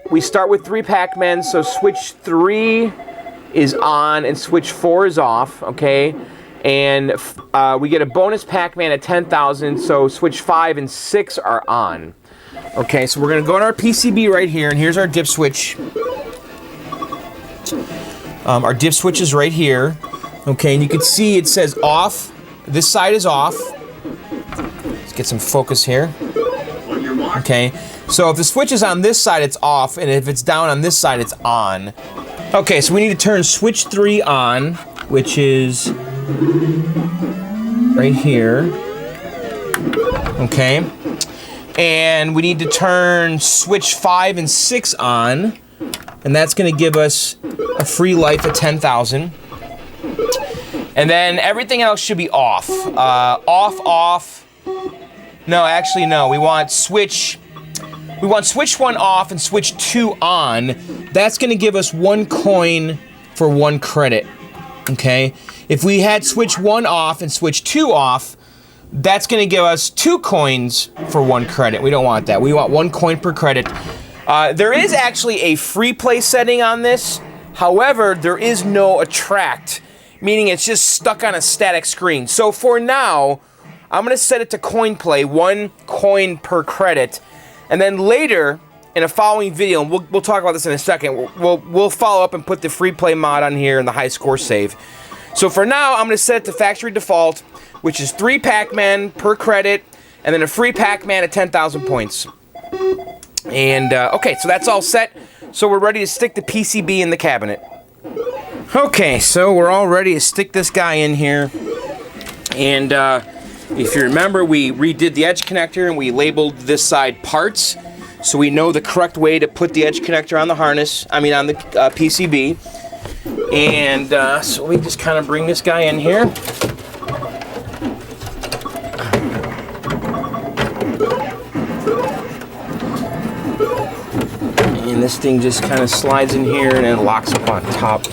we start with 3 Pac-Men, so switch 3 is on and switch 4 is off, okay? And we get a bonus Pac-Man at 10,000, so switch 5 and 6 are on. Okay, so we're going to go on our PCB right here, and here's our dip switch. Our dip switch is right here. Okay, and you can see it says off. This side is off. Let's get some focus here. Okay, so if the switch is on this side, it's off, and if it's down on this side, it's on. Okay, so we need to turn switch 3 on, which is right here. Okay, and we need to turn switch 5 and 6 on, and that's going to give us a free life at 10,000. And then everything else should be off. Off. No, actually, no. We want switch 1 off and switch 2 on. That's going to give us 1 coin for 1 credit. Okay? If we had switch 1 off and switch 2 off, that's going to give us 2 coins for 1 credit. We don't want that. We want 1 coin per credit. There is actually a free play setting on this. However, there is no attract, meaning it's just stuck on a static screen. So for now, I'm going to set it to coin play, 1 coin per credit. And then later, in a following video, and we'll talk about this in a second, we'll follow up and put the free play mod on here and the high score save. So for now, I'm going to set it to factory default, which is 3 Pac-Man per credit, and then a free Pac-Man at 10,000 points. And, okay, so that's all set. So we're ready to stick the PCB in the cabinet. Okay, so we're all ready to stick this guy in here. And if you remember, we redid the edge connector and we labeled this side parts. So we know the correct way to put the edge connector on the harness, on the PCB. And so we just kind of bring this guy in here. And this thing just kind of slides in here and then locks up on top.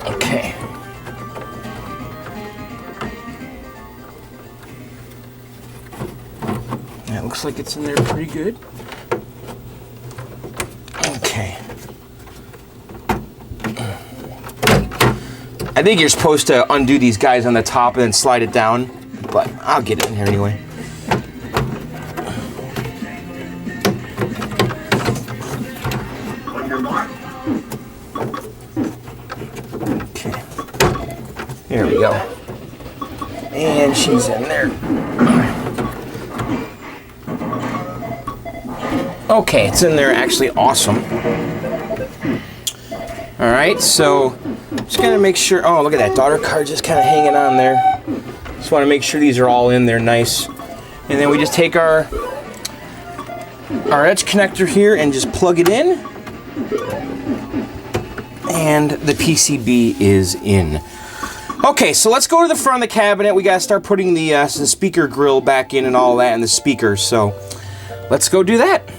Okay. That looks like it's in there pretty good. Okay. I think you're supposed to undo these guys on the top and then slide it down, but I'll get it in here anyway. Okay. There we go. And she's in there. Okay, it's in there actually awesome. Alright, so just gonna make sure. Oh, look at that daughter card just kind of hanging on there. Just want to make sure these are all in there nice. And then we just take our edge connector here and just plug it in. And the PCB is in. Okay, so let's go to the front of the cabinet. We gotta start putting the speaker grill back in and all that, and the speakers. So let's go do that.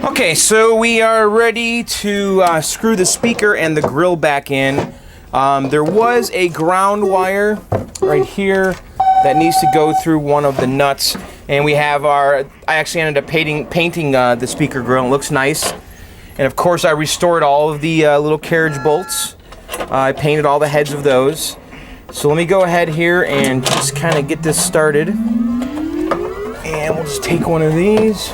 Okay, so we are ready to screw the speaker and the grill back in. There was a ground wire right here that needs to go through one of the nuts. And we have I actually ended up painting the speaker grill. It looks nice. And of course I restored all of the little carriage bolts. I painted all the heads of those. So let me go ahead here and just kind of get this started. And we'll just take one of these.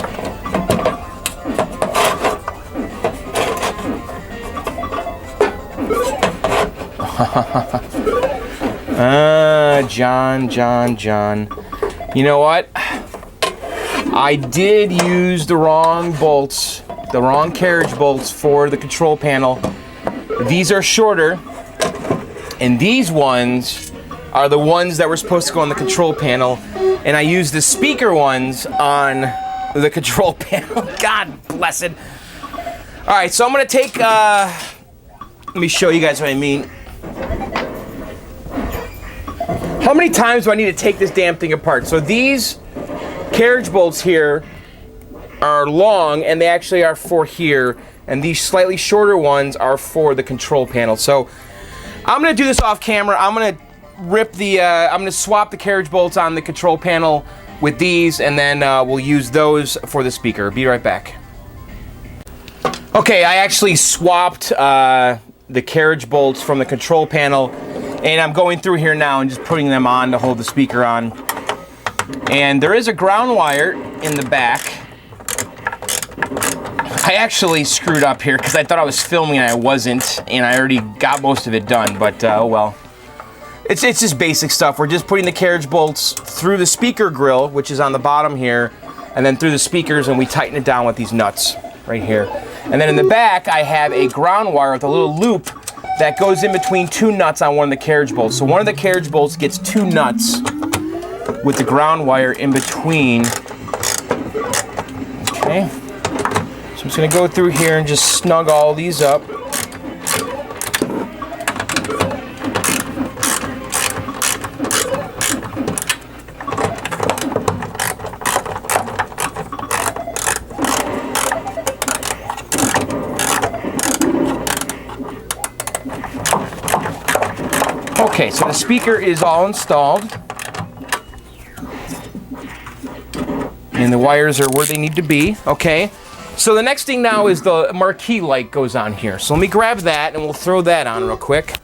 John. You know what? I did use the wrong bolts, the wrong carriage bolts for the control panel. These are shorter, and these ones are the ones that were supposed to go on the control panel, and I used the speaker ones on the control panel. God bless it. All right, so I'm gonna take, let me show you guys what I mean. How many times do I need to take this damn thing apart? So these carriage bolts here are long, and they actually are for here, and these slightly shorter ones are for the control panel. So I'm gonna do this off camera. I'm gonna rip the, I'm gonna swap the carriage bolts on the control panel with these, and then we'll use those for the speaker. Be right back. Okay, I actually swapped the carriage bolts from the control panel, and I'm going through here now and just putting them on to hold the speaker on. And there is a ground wire in the back. I actually screwed up here because I thought I was filming and I wasn't, and I already got most of it done, but oh well. It's just basic stuff. We're just putting the carriage bolts through the speaker grill, which is on the bottom here, and then through the speakers, and we tighten it down with these nuts right here. And then in the back, I have a ground wire with a little loop that goes in between two nuts on one of the carriage bolts. So one of the carriage bolts gets two nuts with the ground wire in between. Okay. So I'm just gonna go through here and just snug all these up. Okay, so the speaker is all installed. And the wires are where they need to be, okay? So the next thing now is the marquee light goes on here. So let me grab that and we'll throw that on real quick.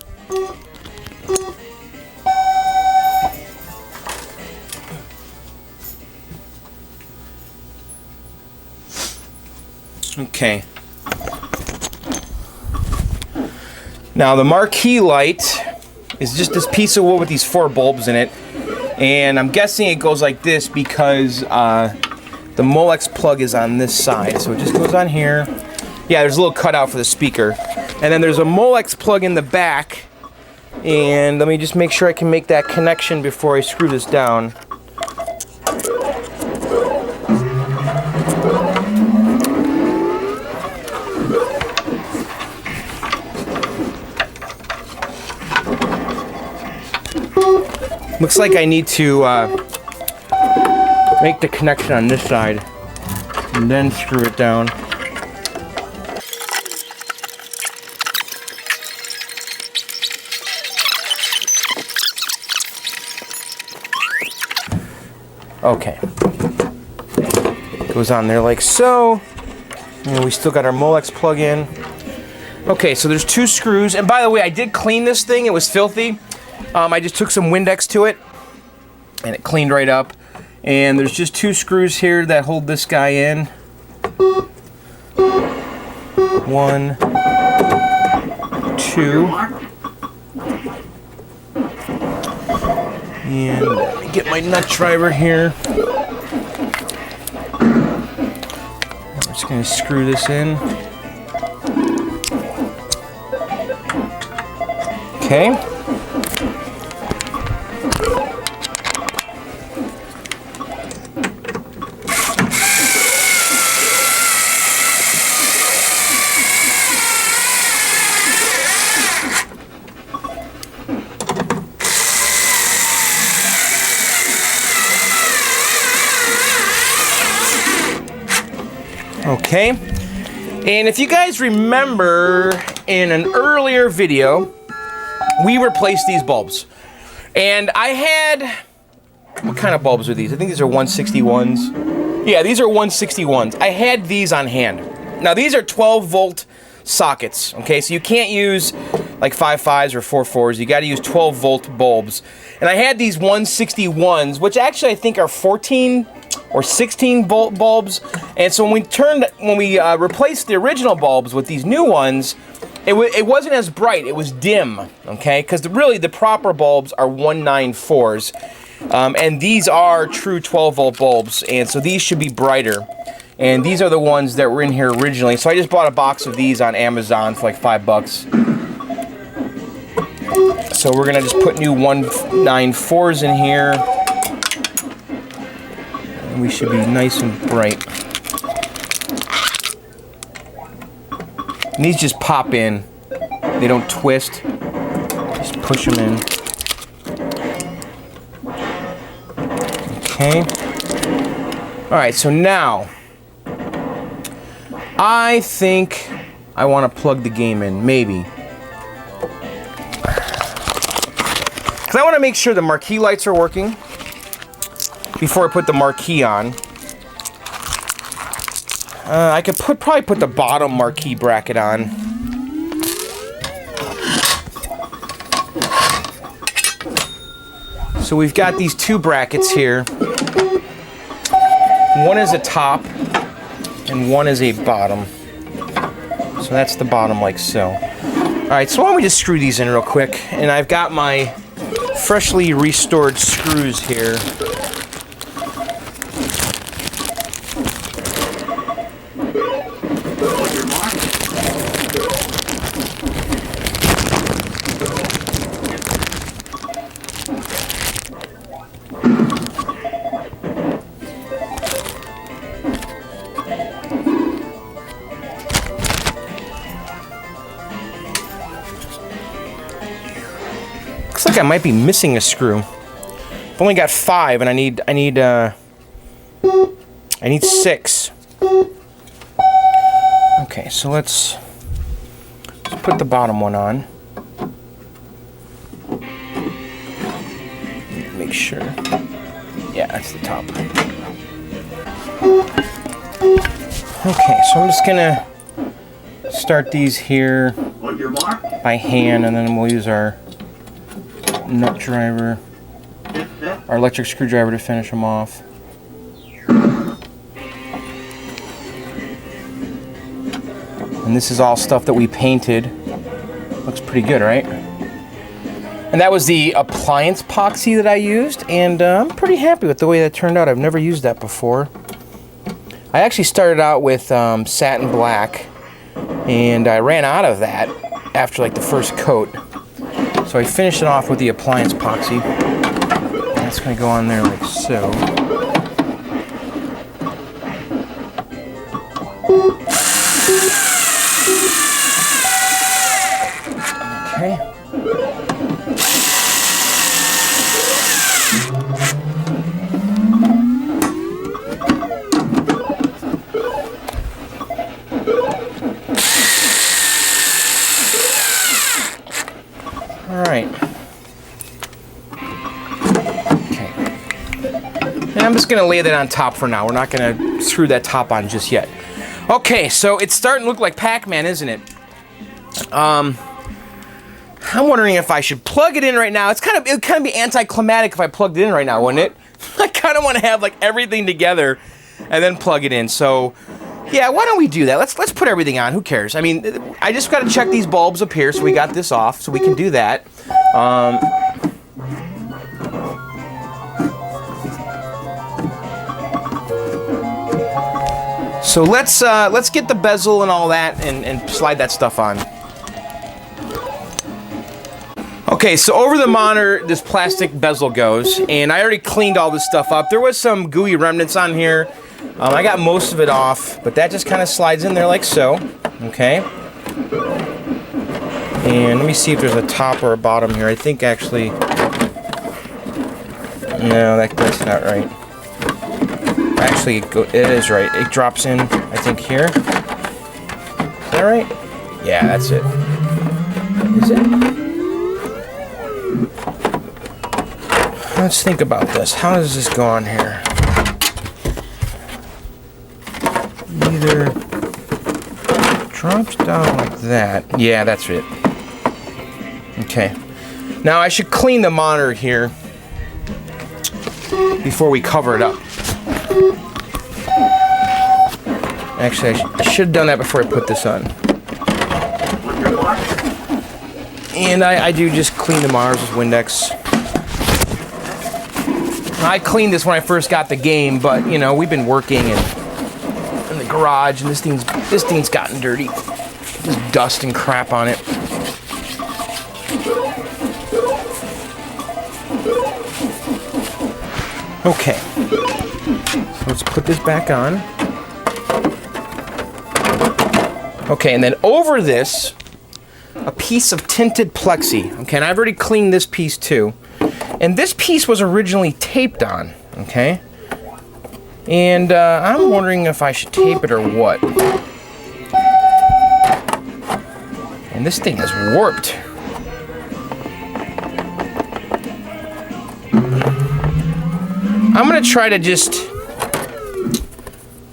Okay. Now the marquee light is just this piece of wood with these 4 bulbs in it. And I'm guessing it goes like this because the Molex plug is on this side. So it just goes on here. Yeah, there's a little cutout for the speaker. And then there's a Molex plug in the back. And let me just make sure I can make that connection before I screw this down. Looks like I need to make the connection on this side and then screw it down. Okay. Goes on there like so. And we still got our Molex plug in. Okay, so there's 2 screws. And by the way, I did clean this thing. It was filthy. I just took some Windex to it, and it cleaned right up. And there's just 2 screws here that hold this guy in. 1, 2. And let me get my nut driver here. I'm just going to screw this in. Okay. Okay, and if you guys remember in an earlier video, we replaced these bulbs. And I had what kind of bulbs are these? I think these are 161s. Yeah, these are 161s. I had these on hand. Now these are 12-volt sockets, okay? So you can't use like 5.5s or 4.4s. You got to use 12-volt bulbs. And I had these 161s, which actually I think are 14 or 16-volt bulbs. And so when we replaced the original bulbs with these new ones, it wasn't as bright. It was dim, okay? Because really the proper bulbs are 194s. And these are true 12-volt bulbs, and so these should be brighter. And these are the ones that were in here originally. So I just bought a box of these on Amazon for like $5. So we're gonna just put new 194s in here. And we should be nice and bright. And these just pop in. They don't twist. Just push them in. Okay. Alright, so now I think I want to plug the game in, maybe. Because I want to make sure the marquee lights are working before I put the marquee on. I could probably put the bottom marquee bracket on. So we've got these two brackets here. One is a top and one is a bottom. So that's the bottom like so. Alright, so why don't we just screw these in real quick. And I've got my freshly restored screws here. Looks like I might be missing a screw. I've only got 5, and I need 6. Okay, so let's put the bottom one on. Make sure. Yeah, that's the top. Okay, so I'm just gonna start these here by hand, and then we'll use our nut driver, our electric screwdriver to finish them off. And this is all stuff that we painted. Looks pretty good, right? And that was the appliance epoxy that I used, and I'm pretty happy with the way that turned out. I've never used that before. I actually started out with satin black, and I ran out of that after like the first coat. So I finished it off with the appliance epoxy. That's going to go on there like so. Okay. Alright. Okay. And I'm just going to lay that on top for now. We're not going to screw that top on just yet. Okay, so it's starting to look like Pac-Man, isn't it? I'm wondering if I should plug it in right now. It would kind of be anticlimactic if I plugged it in right now, wouldn't it? I kind of want to have like everything together and then plug it in. So, yeah, why don't we do that? Let's put everything on. Who cares? I mean, I just got to check these bulbs up here, so we got this off, so we can do that. So let's get the bezel and all that and slide that stuff on. Okay, so over the monitor, this plastic bezel goes, and I already cleaned all this stuff up. There was some gooey remnants on here. I got most of it off, but that just kind of slides in there like so. Okay. And let me see if there's a top or a bottom here. I think actually... No, that's not right. Actually, it is right. It drops in, I think, here. Is that right? Yeah, that's it. Is it? Let's think about this. How does this go on here? Either drops down like that. Yeah, that's it. Okay. Now I should clean the monitor here before we cover it up. Actually, I should have done that before I put this on. And I do just clean the monitors with Windex. I cleaned this when I first got the game, but you know, we've been working in the garage, and this thing's gotten dirty. Just dust and crap on it. Okay, so let's put this back on. Okay, and then over this, a piece of tinted plexi. Okay, and I've already cleaned this piece too. And this piece was originally taped on, okay? And I'm wondering if I should tape it or what. And this thing is warped. I'm gonna try to just...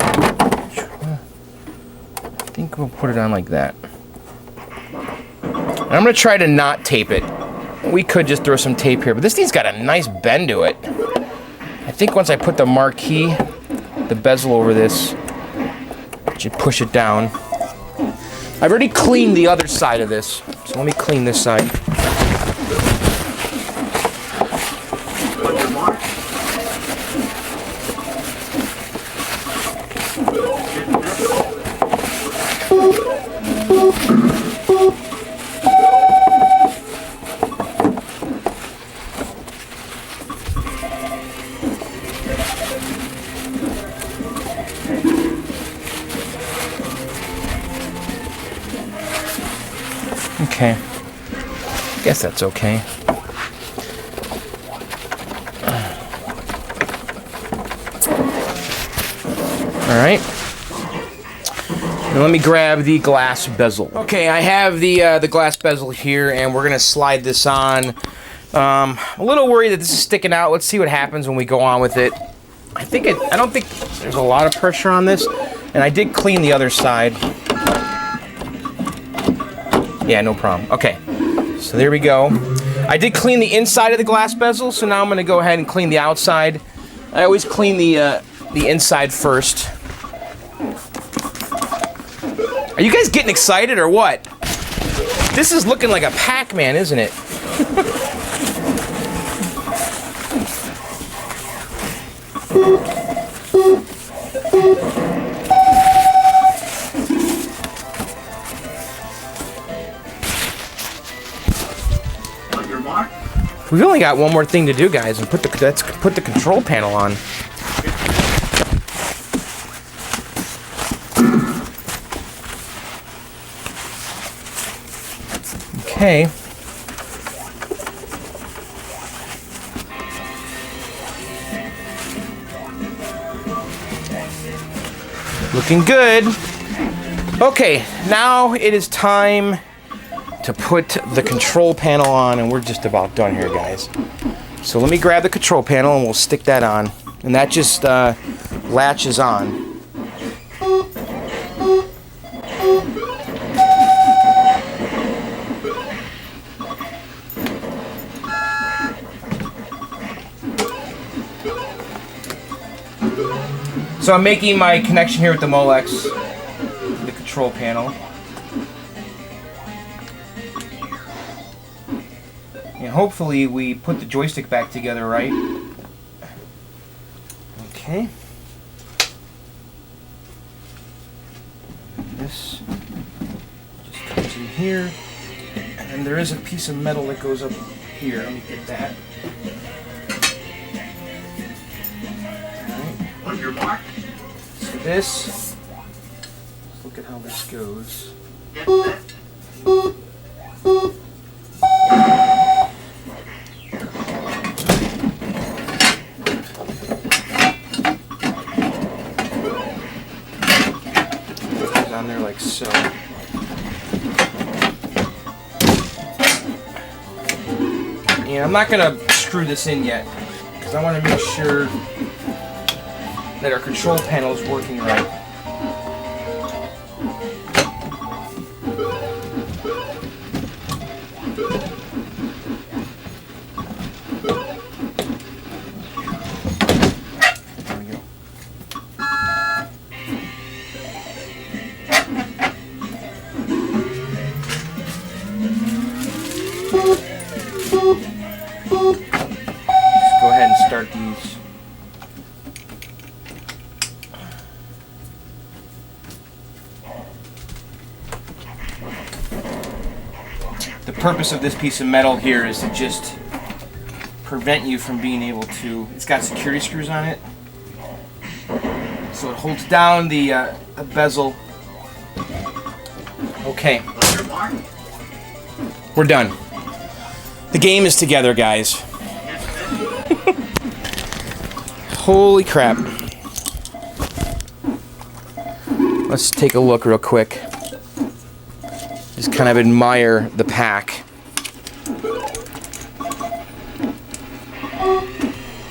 I think we'll put it on like that. And I'm gonna try to not tape it. We could just throw some tape here, but this thing's got a nice bend to it. I think once I put the marquee, the bezel over this, I should push it down. I've already cleaned the other side of this, so let me clean this side. Okay, guess that's okay. All right. Now let me grab the glass bezel. Okay, I have the glass bezel here, and we're gonna slide this on. I'm a little worried that this is sticking out. Let's see what happens when we go on with it. I don't think there's a lot of pressure on this, and I did clean the other side. Yeah, no problem. Okay, so there we go. I did clean the inside of the glass bezel, so now I'm gonna go ahead and clean the outside. I always clean the inside first. Are you guys getting excited or what? This is looking like a Pac-Man, isn't it? We've only got one more thing to do, guys, and let's put the control panel on. Okay. Looking good. Okay, now it is time to put the control panel on, and we're just about done here, guys. So let me grab the control panel and we'll stick that on, and that just latches on. So I'm making my connection here with the Molex, the control panel. And hopefully we put the joystick back together right. Okay. This just comes in here. And then there is a piece of metal that goes up here. Let me get that. Alright. On your mark. So this, let's look at how this goes. On there like so. And I'm not gonna screw this in yet. because I want to make sure that our control panel is working right. Go ahead and start these. The purpose of this piece of metal here is to just prevent you from being able to, it's got security screws on it, so it holds down the bezel. Okay, we're done. The game is together, guys. Holy crap. Let's take a look real quick. Just kind of admire the pack.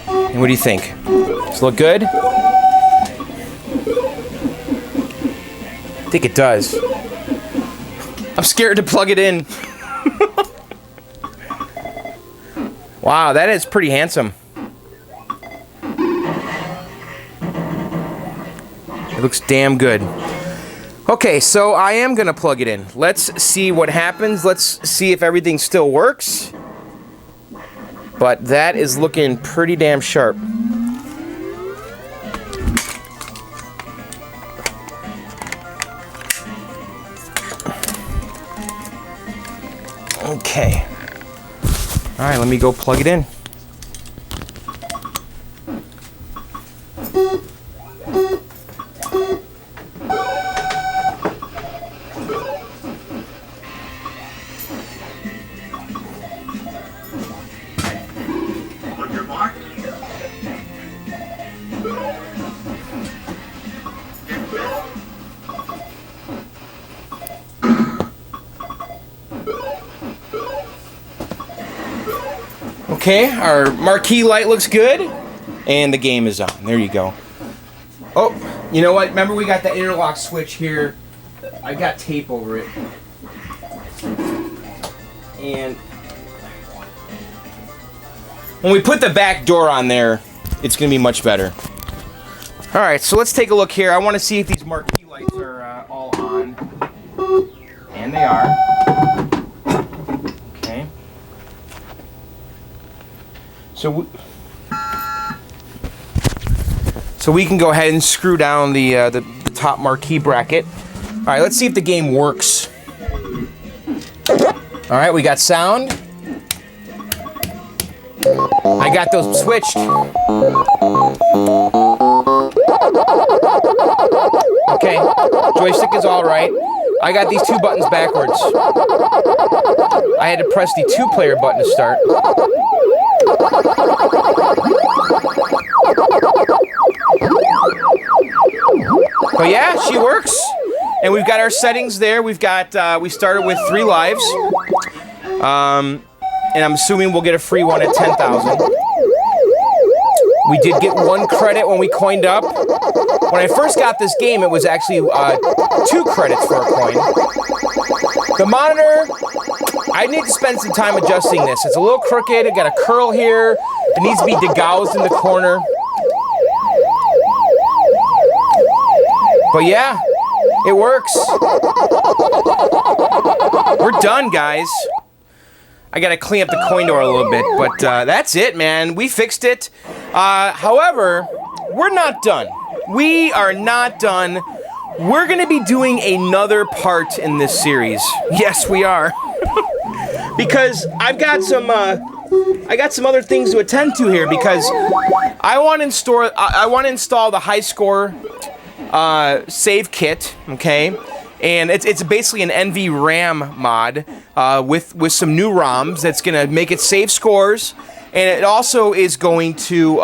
And what do you think? Does it look good? I think it does. I'm scared to plug it in. Wow, that is pretty handsome. It looks damn good. Okay, so I am gonna plug it in. Let's see what happens. Let's see if everything still works. But that is looking pretty damn sharp. Okay. All right, let me go plug it in. On your mark. Okay, our marquee light looks good, and the game is on. There you go. Oh, you know what? Remember we got the interlock switch here. I got tape over it. And when we put the back door on there, it's going to be much better. All right, so let's take a look here. I want to see if these marquee lights are all on. And they are. Okay. So we can go ahead and screw down the top marquee bracket. All right, let's see if the game works. All right, we got sound. I got those switched. Okay, joystick is all right. I got these two buttons backwards. I had to press the 2-player button to start. But yeah, she works. And we've got our settings there. We've got, we started with 3 lives. And I'm assuming we'll get a free one at 10,000. We did get 1 credit when we coined up. When I first got this game, it was actually 2 credits for a coin. The monitor, I need to spend some time adjusting this. It's a little crooked. It got a curl here. It needs to be degoused in the corner. But yeah, it works. We're done, guys. I gotta clean up the coin door a little bit, but that's it, man. We fixed it. However, we're not done. We are not done. We're gonna be doing another part in this series. Yes, we are. Because I got some other things to attend to here. Because I want to install the high score save kit. Okay. And it's basically an NVRAM mod with some new ROMs that's going to make it save scores. And it also is going to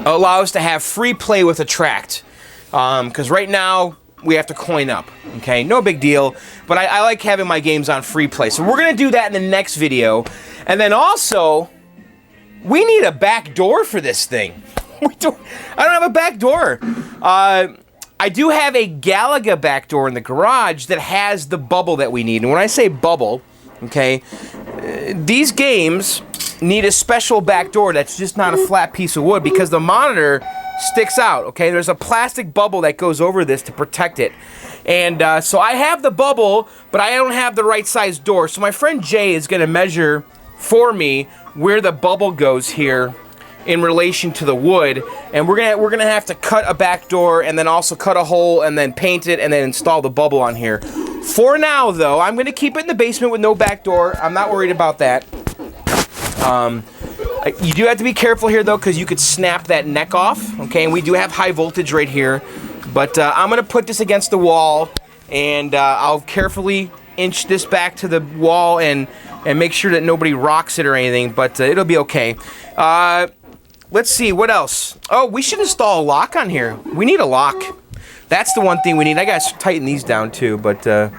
allow us to have free play with Attract. Because right now, we have to coin up. Okay, no big deal. But I like having my games on free play. So we're going to do that in the next video. And then also, we need a back door for this thing. I don't have a back door. I do have a Galaga back door in the garage that has the bubble that we need. And when I say bubble, okay, these games need a special back door that's just not a flat piece of wood because the monitor sticks out, okay? There's a plastic bubble that goes over this to protect it. And so I have the bubble, but I don't have the right size door. So my friend Jay is gonna measure for me where the bubble goes here in relation to the wood, and we're gonna have to cut a back door and then also cut a hole and then paint it and then install the bubble on here. For now, though, I'm gonna keep it in the basement with no back door. I'm not worried about that. You do have to be careful here, though, because you could snap that neck off. Okay, and we do have high voltage right here, but I'm gonna put this against the wall, and I'll carefully inch this back to the wall and make sure that nobody rocks it or anything. But it'll be okay. Let's see, what else? Oh, we should install a lock on here. We need a lock. That's the one thing we need. I gotta tighten these down too, but damn,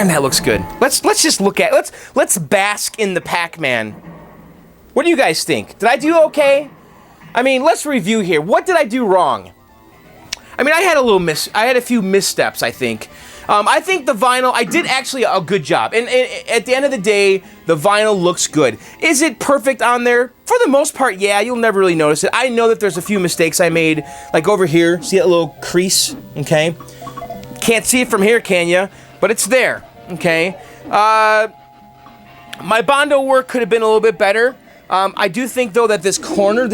that looks good. Let's just look at let's bask in the Pac-Man. What do you guys think? Did I do okay? I mean, let's review here. What did I do wrong? I mean, I had a few missteps, I think. I think the vinyl, I did actually a good job. And at the end of the day, the vinyl looks good. Is it perfect on there? For the most part, yeah, you'll never really notice it. I know that there's a few mistakes I made, like over here. See that little crease, okay? Can't see it from here, can ya? But it's there, okay? My Bondo work could have been a little bit better. I do think, though, that this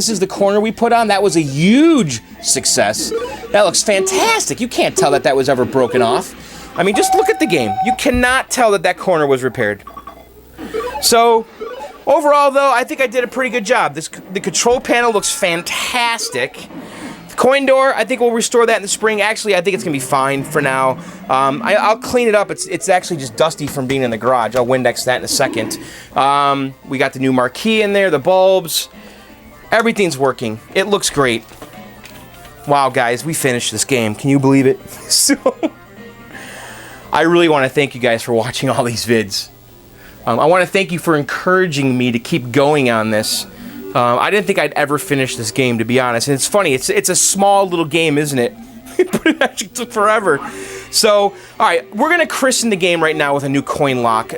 is the corner we put on, that was a huge success. That looks fantastic. You can't tell that was ever broken off. I mean, just look at the game. You cannot tell that corner was repaired. So, overall, though, I think I did a pretty good job. The control panel looks fantastic. The coin door, I think we'll restore that in the spring. Actually, I think it's going to be fine for now. I'll clean it up. It's actually just dusty from being in the garage. I'll Windex that in a second. We got the new marquee in there, the bulbs. Everything's working. It looks great. Wow, guys, we finished this game. Can you believe it? So, I really want to thank you guys for watching all these vids. I want to thank you for encouraging me to keep going on this. I didn't think I'd ever finish this game, to be honest. And it's funny, it's a small little game, isn't it? It actually took forever. So, all right, we're going to christen the game right now with a new coin lock,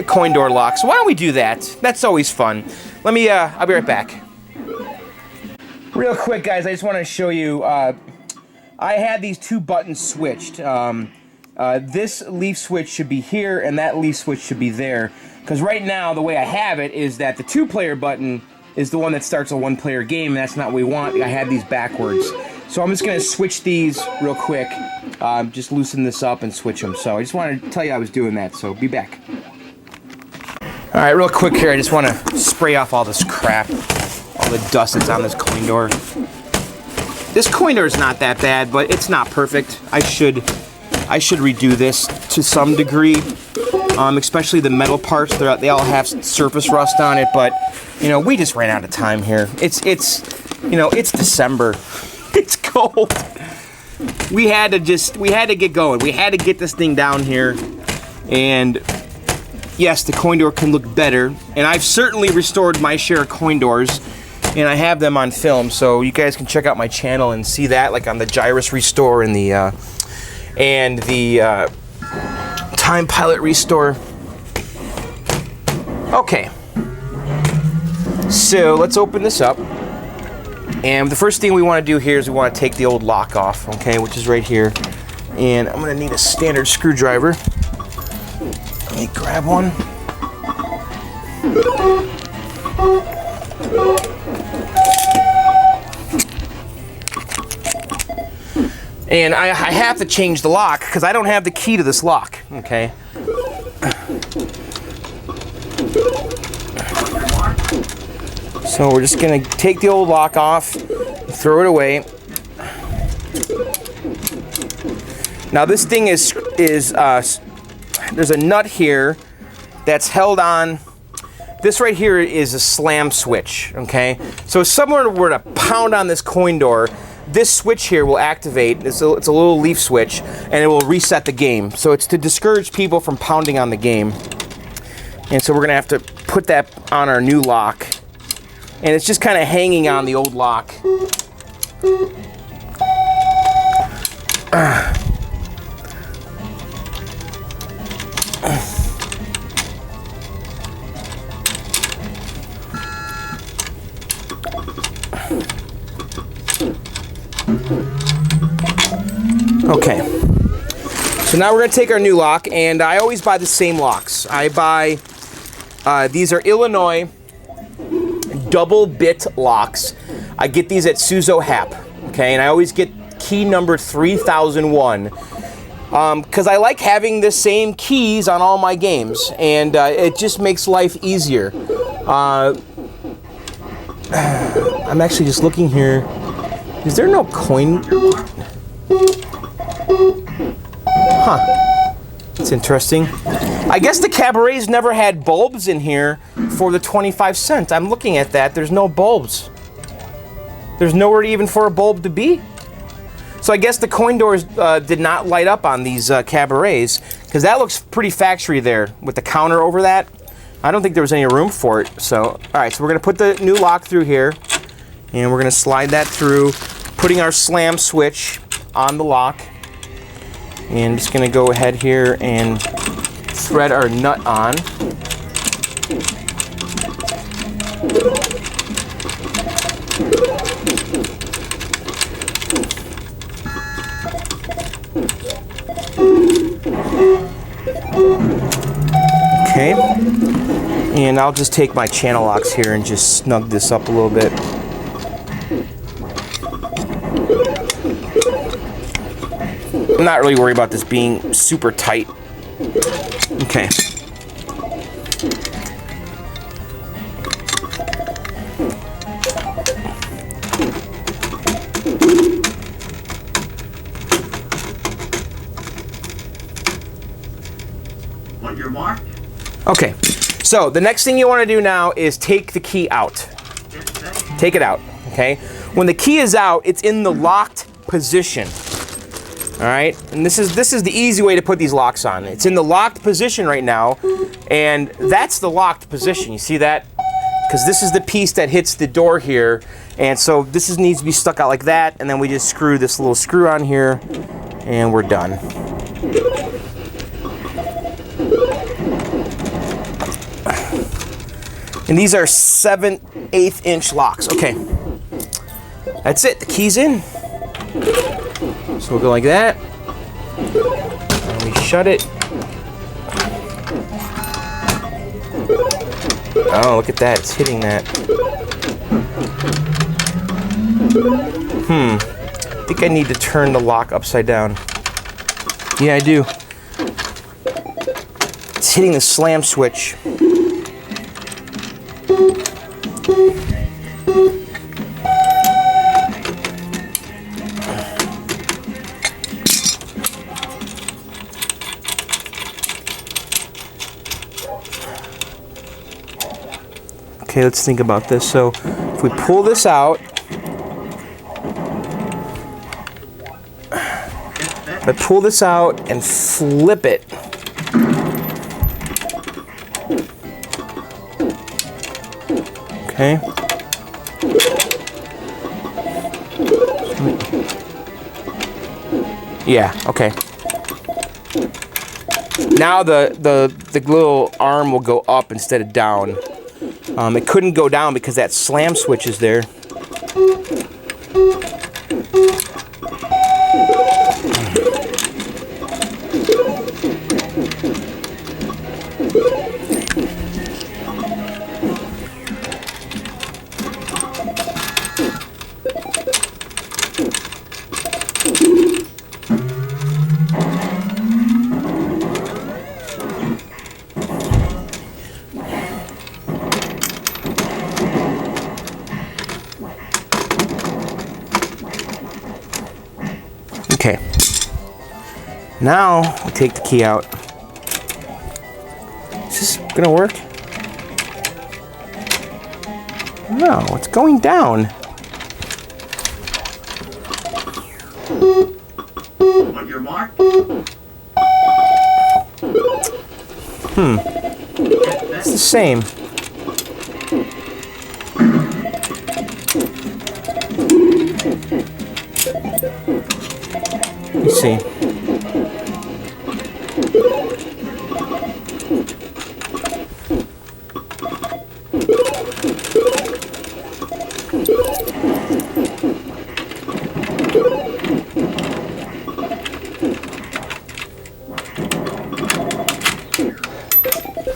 coin door lock. So why don't we do that? That's always fun. I'll be right back. Real quick, guys, I just want to show you, I had these two buttons switched. This leaf switch should be here, and that leaf switch should be there. Because right now, the way I have it is that the two-player button is the one that starts a one-player game, and that's not what we want. I had these backwards. So I'm just going to switch these real quick. Just loosen this up and switch them. So I just wanted to tell you I was doing that, so be back. Alright, real quick here, I just want to spray off all this crap. All the dust that's on this coin door. This coin door is not that bad, but it's not perfect. I should redo this to some degree, especially the metal parts. They all have surface rust on it, but you know, we just ran out of time here. It's December. It's cold. We had to get going. We had to get this thing down here, and yes, the coin door can look better. And I've certainly restored my share of coin doors, and I have them on film, so you guys can check out my channel and see that, like on the Gyrus Restore and the Time Pilot Restore. Okay, so let's open this up. And the first thing we want to do here is we want to take the old lock off, okay, which is right here. And I'm going to need a standard screwdriver. Let me grab one. And I have to change the lock because I don't have the key to this lock, okay? So we're just gonna take the old lock off, throw it away. Now this thing is there's a nut here that's held on. This right here is a slam switch, okay? So if someone were to pound on this coin door, this switch here will activate. It's a little leaf switch, and it will reset the game. So it's to discourage people from pounding on the game. And so we're gonna have to put that on our new lock. and it's just kind of hanging on the old lock. Okay, so now we're going to take our new lock, and I always buy the same locks. I buy, these are Illinois double bit locks. I get these at Suzo Hap, okay, and I always get key number 3001, because I like having the same keys on all my games, and it just makes life easier. I'm actually just looking here. Is there no coin? Huh. It's interesting. I guess the Cabarets never had bulbs in here for the 25 cents. I'm looking at that. There's no bulbs. There's nowhere even for a bulb to be. So I guess the coin doors did not light up on these Cabarets, because that looks pretty factory there with the counter over that. I don't think there was any room for it. So, all right, so we're going to put the new lock through here, and we're going to slide that through, putting our slam switch on the lock. And I'm just going to go ahead here and thread our nut on. Okay. And I'll just take my channel locks here and just snug this up a little bit. I'm not really worried about this being super tight. Okay. On your mark. Okay. So the next thing you want to do now is take the key out. Take it out, okay? When the key is out, it's in the locked position. All right, and this is the easy way to put these locks on. It's in the locked position right now, and that's the locked position. You see that? Because this is the piece that hits the door here, and so this needs to be stuck out like that, and then we just screw this little screw on here, and we're done. And these are 7/8 inch locks. Okay, that's it. The key's in. So we'll go like that, and we shut it. Oh, look at that, it's hitting that. I think I need to turn the lock upside down. Yeah, I do. It's hitting the slam switch. Okay, let's think about this. So if we pull this out, I pull this out and flip it. Okay. Yeah, okay. Now the little arm will go up instead of down. It couldn't go down because that slam switch is there. Okay. Now we take the key out. Is this gonna work? No, it's going down. On your mark. It's the same. see.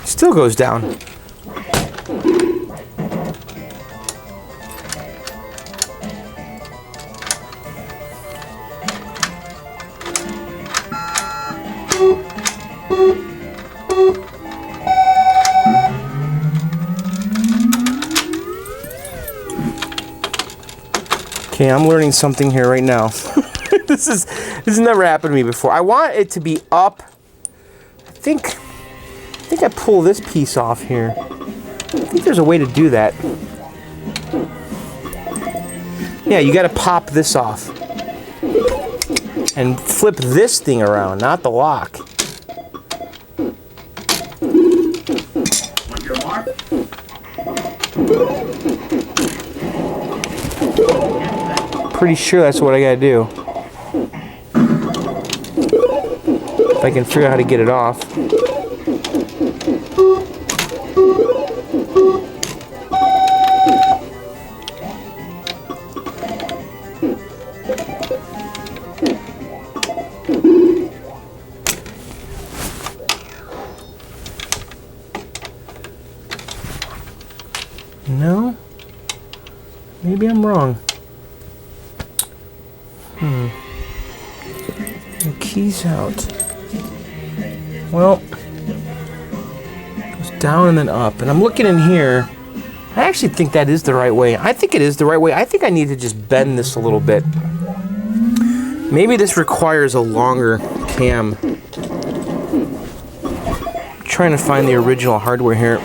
Still goes down. Okay, I'm learning something here right now. This has never happened to me before. I want it to be up. I think I pull this piece off here. I think there's a way to do that. Yeah, you got to pop this off and flip this thing around, not the lock. On your mark. Pretty sure that's what I got to do. If I can figure out how to get it off. No? Maybe I'm wrong. The key's out. Well, it goes down and then up. And I'm looking in here. I actually think that is the right way. I think it is the right way. I think I need to just bend this a little bit. Maybe this requires a longer cam. I'm trying to find the original hardware here.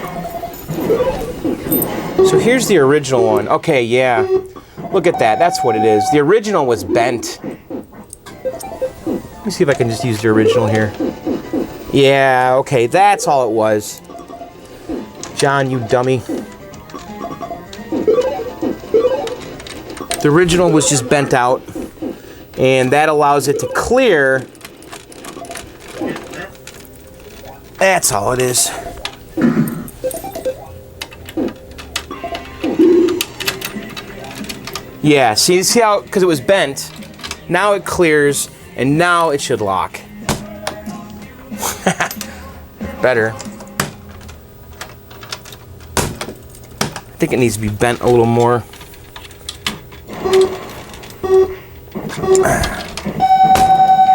So here's the original one. Okay, yeah. Look at that. That's what it is. The original was bent. Let me see if I can just use the original here. Yeah, okay. That's all it was. John, you dummy. The original was just bent out. And that allows it to clear. That's all it is. Yeah, see how, because it was bent, now it clears, and now it should lock. Better. I think it needs to be bent a little more.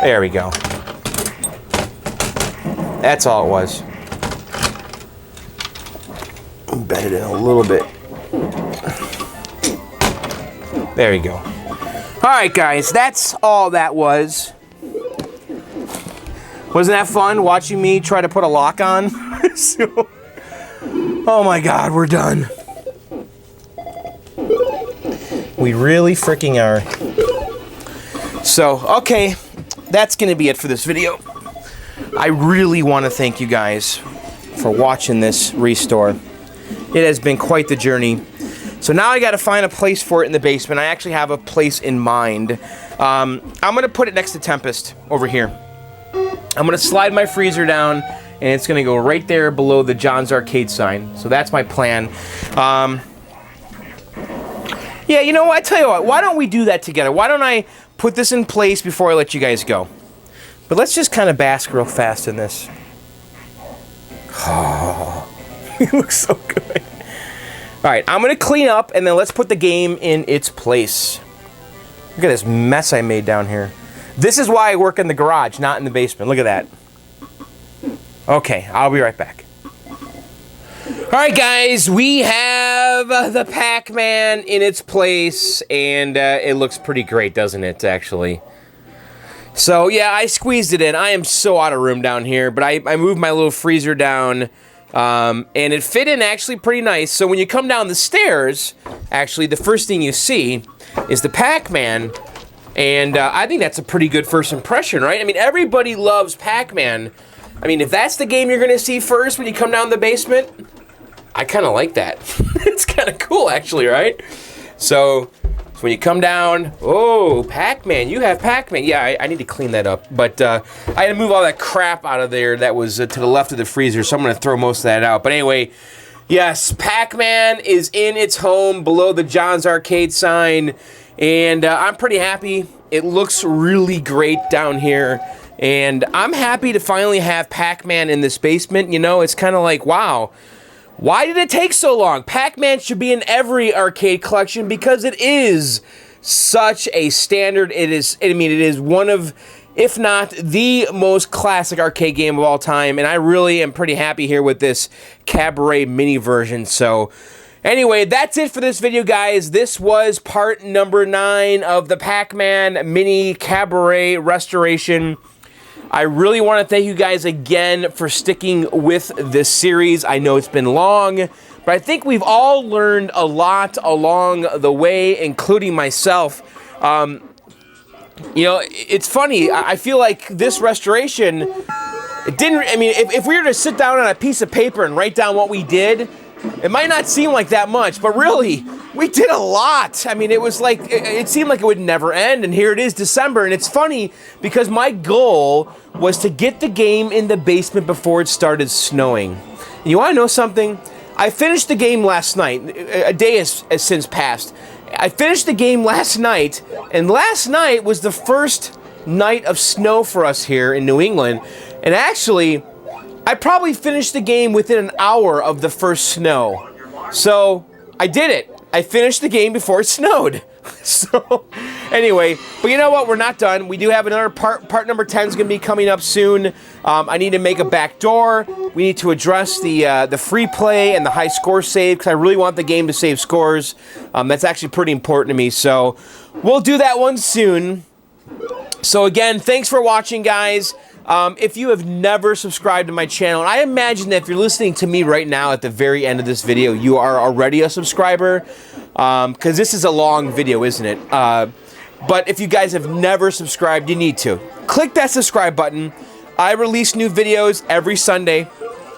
There we go. That's all it was. Bend it in a little bit. There we go. All right, guys, that's all that was. Wasn't that fun watching me try to put a lock on? So, oh my God, we're done. We really freaking are. So, okay, that's gonna be it for this video. I really want to thank you guys for watching this restore. It has been quite the journey. So now I got to find a place for it in the basement. I actually have a place in mind. I'm going to put it next to Tempest over here. I'm going to slide my freezer down, and it's going to go right there below the John's Arcade sign. So that's my plan. Yeah, you know what? I tell you what. Why don't we do that together? Why don't I put this in place before I let you guys go? But let's just kind of bask real fast in this. Oh, it looks so good. All right, I'm going to clean up, and then let's put the game in its place. Look at this mess I made down here. This is why I work in the garage, not in the basement. Look at that. Okay, I'll be right back. All right, guys, we have the Pac-Man in its place, and it looks pretty great, doesn't it, actually? So, yeah, I squeezed it in. I am so out of room down here, but I moved my little freezer down. And it fit in actually pretty nice. So when you come down the stairs, actually the first thing you see is the Pac-Man. And I think that's a pretty good first impression, right? I mean, everybody loves Pac-Man. I mean, if that's the game you're going to see first when you come down the basement, I kind of like that. It's kind of cool, actually, right? So So when you come down, oh, Pac-Man, you have Pac-Man. Yeah, I need to clean that up. But I had to move all that crap out of there that was to the left of the freezer, so I'm going to throw most of that out. But anyway, yes, Pac-Man is in its home below the John's Arcade sign, and I'm pretty happy. It looks really great down here, and I'm happy to finally have Pac-Man in this basement. You know, it's kind of like, wow. Why did it take so long? Pac-Man should be in every arcade collection because it is such a standard. It is one of, if not the most classic arcade game of all time, and I really am pretty happy here with this Cabaret mini version. So anyway, that's it for this video, guys. This was part number 9 of the Pac-Man mini Cabaret restoration. I really want to thank you guys again for sticking with this series. I know it's been long, but I think we've all learned a lot along the way, including myself. You know, it's funny. I feel like this restoration, it didn't, I mean, if we were to sit down on a piece of paper and write down what we did, it might not seem like that much, but really, we did a lot. I mean, it was like, it seemed like it would never end, and here it is, December, and it's funny because my goal was to get the game in the basement before it started snowing. And you want to know something? I finished the game last night. A day has since passed. I finished the game last night, and last night was the first night of snow for us here in New England, and actually, I probably finished the game within an hour of the first snow. So, I did it. I finished the game before it snowed. So, anyway, but you know what? We're not done. We do have another part. Part number 10 is going to be coming up soon. I need to make a back door. We need to address the free play and the high score save because I really want the game to save scores. That's actually pretty important to me. So, we'll do that one soon. So, again, thanks for watching, guys. If you have never subscribed to my channel, and I imagine that if you're listening to me right now at the very end of this video, you are already a subscriber, because this is a long video, isn't it? But if you guys have never subscribed, you need to. Click that subscribe button. I release new videos every Sunday,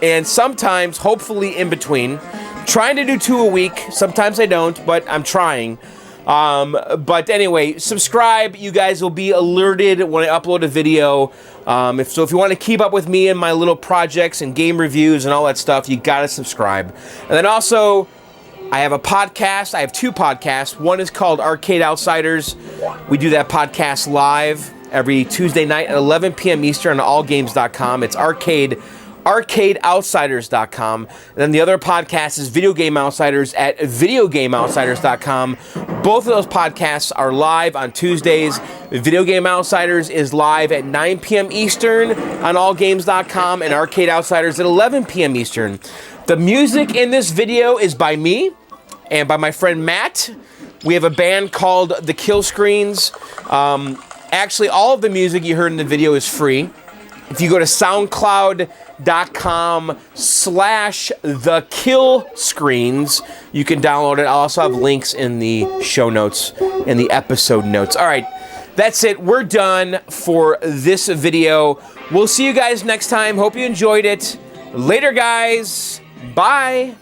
and sometimes, hopefully in between. I'm trying to do 2 a week. Sometimes I don't, but I'm trying. But anyway, subscribe. You guys will be alerted when I upload a video. If you want to keep up with me and my little projects and game reviews and all that stuff, you gotta subscribe. And then also, I have a podcast. I have 2 podcasts. One is called Arcade Outsiders. We do that podcast live every Tuesday night at 11 p.m. Eastern on allgames.com. It's arcadeoutsiders.com. And then the other podcast is Video Game Outsiders at videogameoutsiders.com. Both of those podcasts are live on Tuesdays. Video Game Outsiders is live at 9 p.m. Eastern on allgames.com and Arcade Outsiders at 11 p.m. Eastern. The music in this video is by me and by my friend Matt. We have a band called The Kill Screens. Actually, all of the music you heard in the video is free. If you go to soundcloud.com/thekillscreens, you can download it. I'll also have links in the show notes, in the episode notes. All right, that's it. We're done for this video. We'll see you guys next time. Hope you enjoyed it. Later, guys. Bye.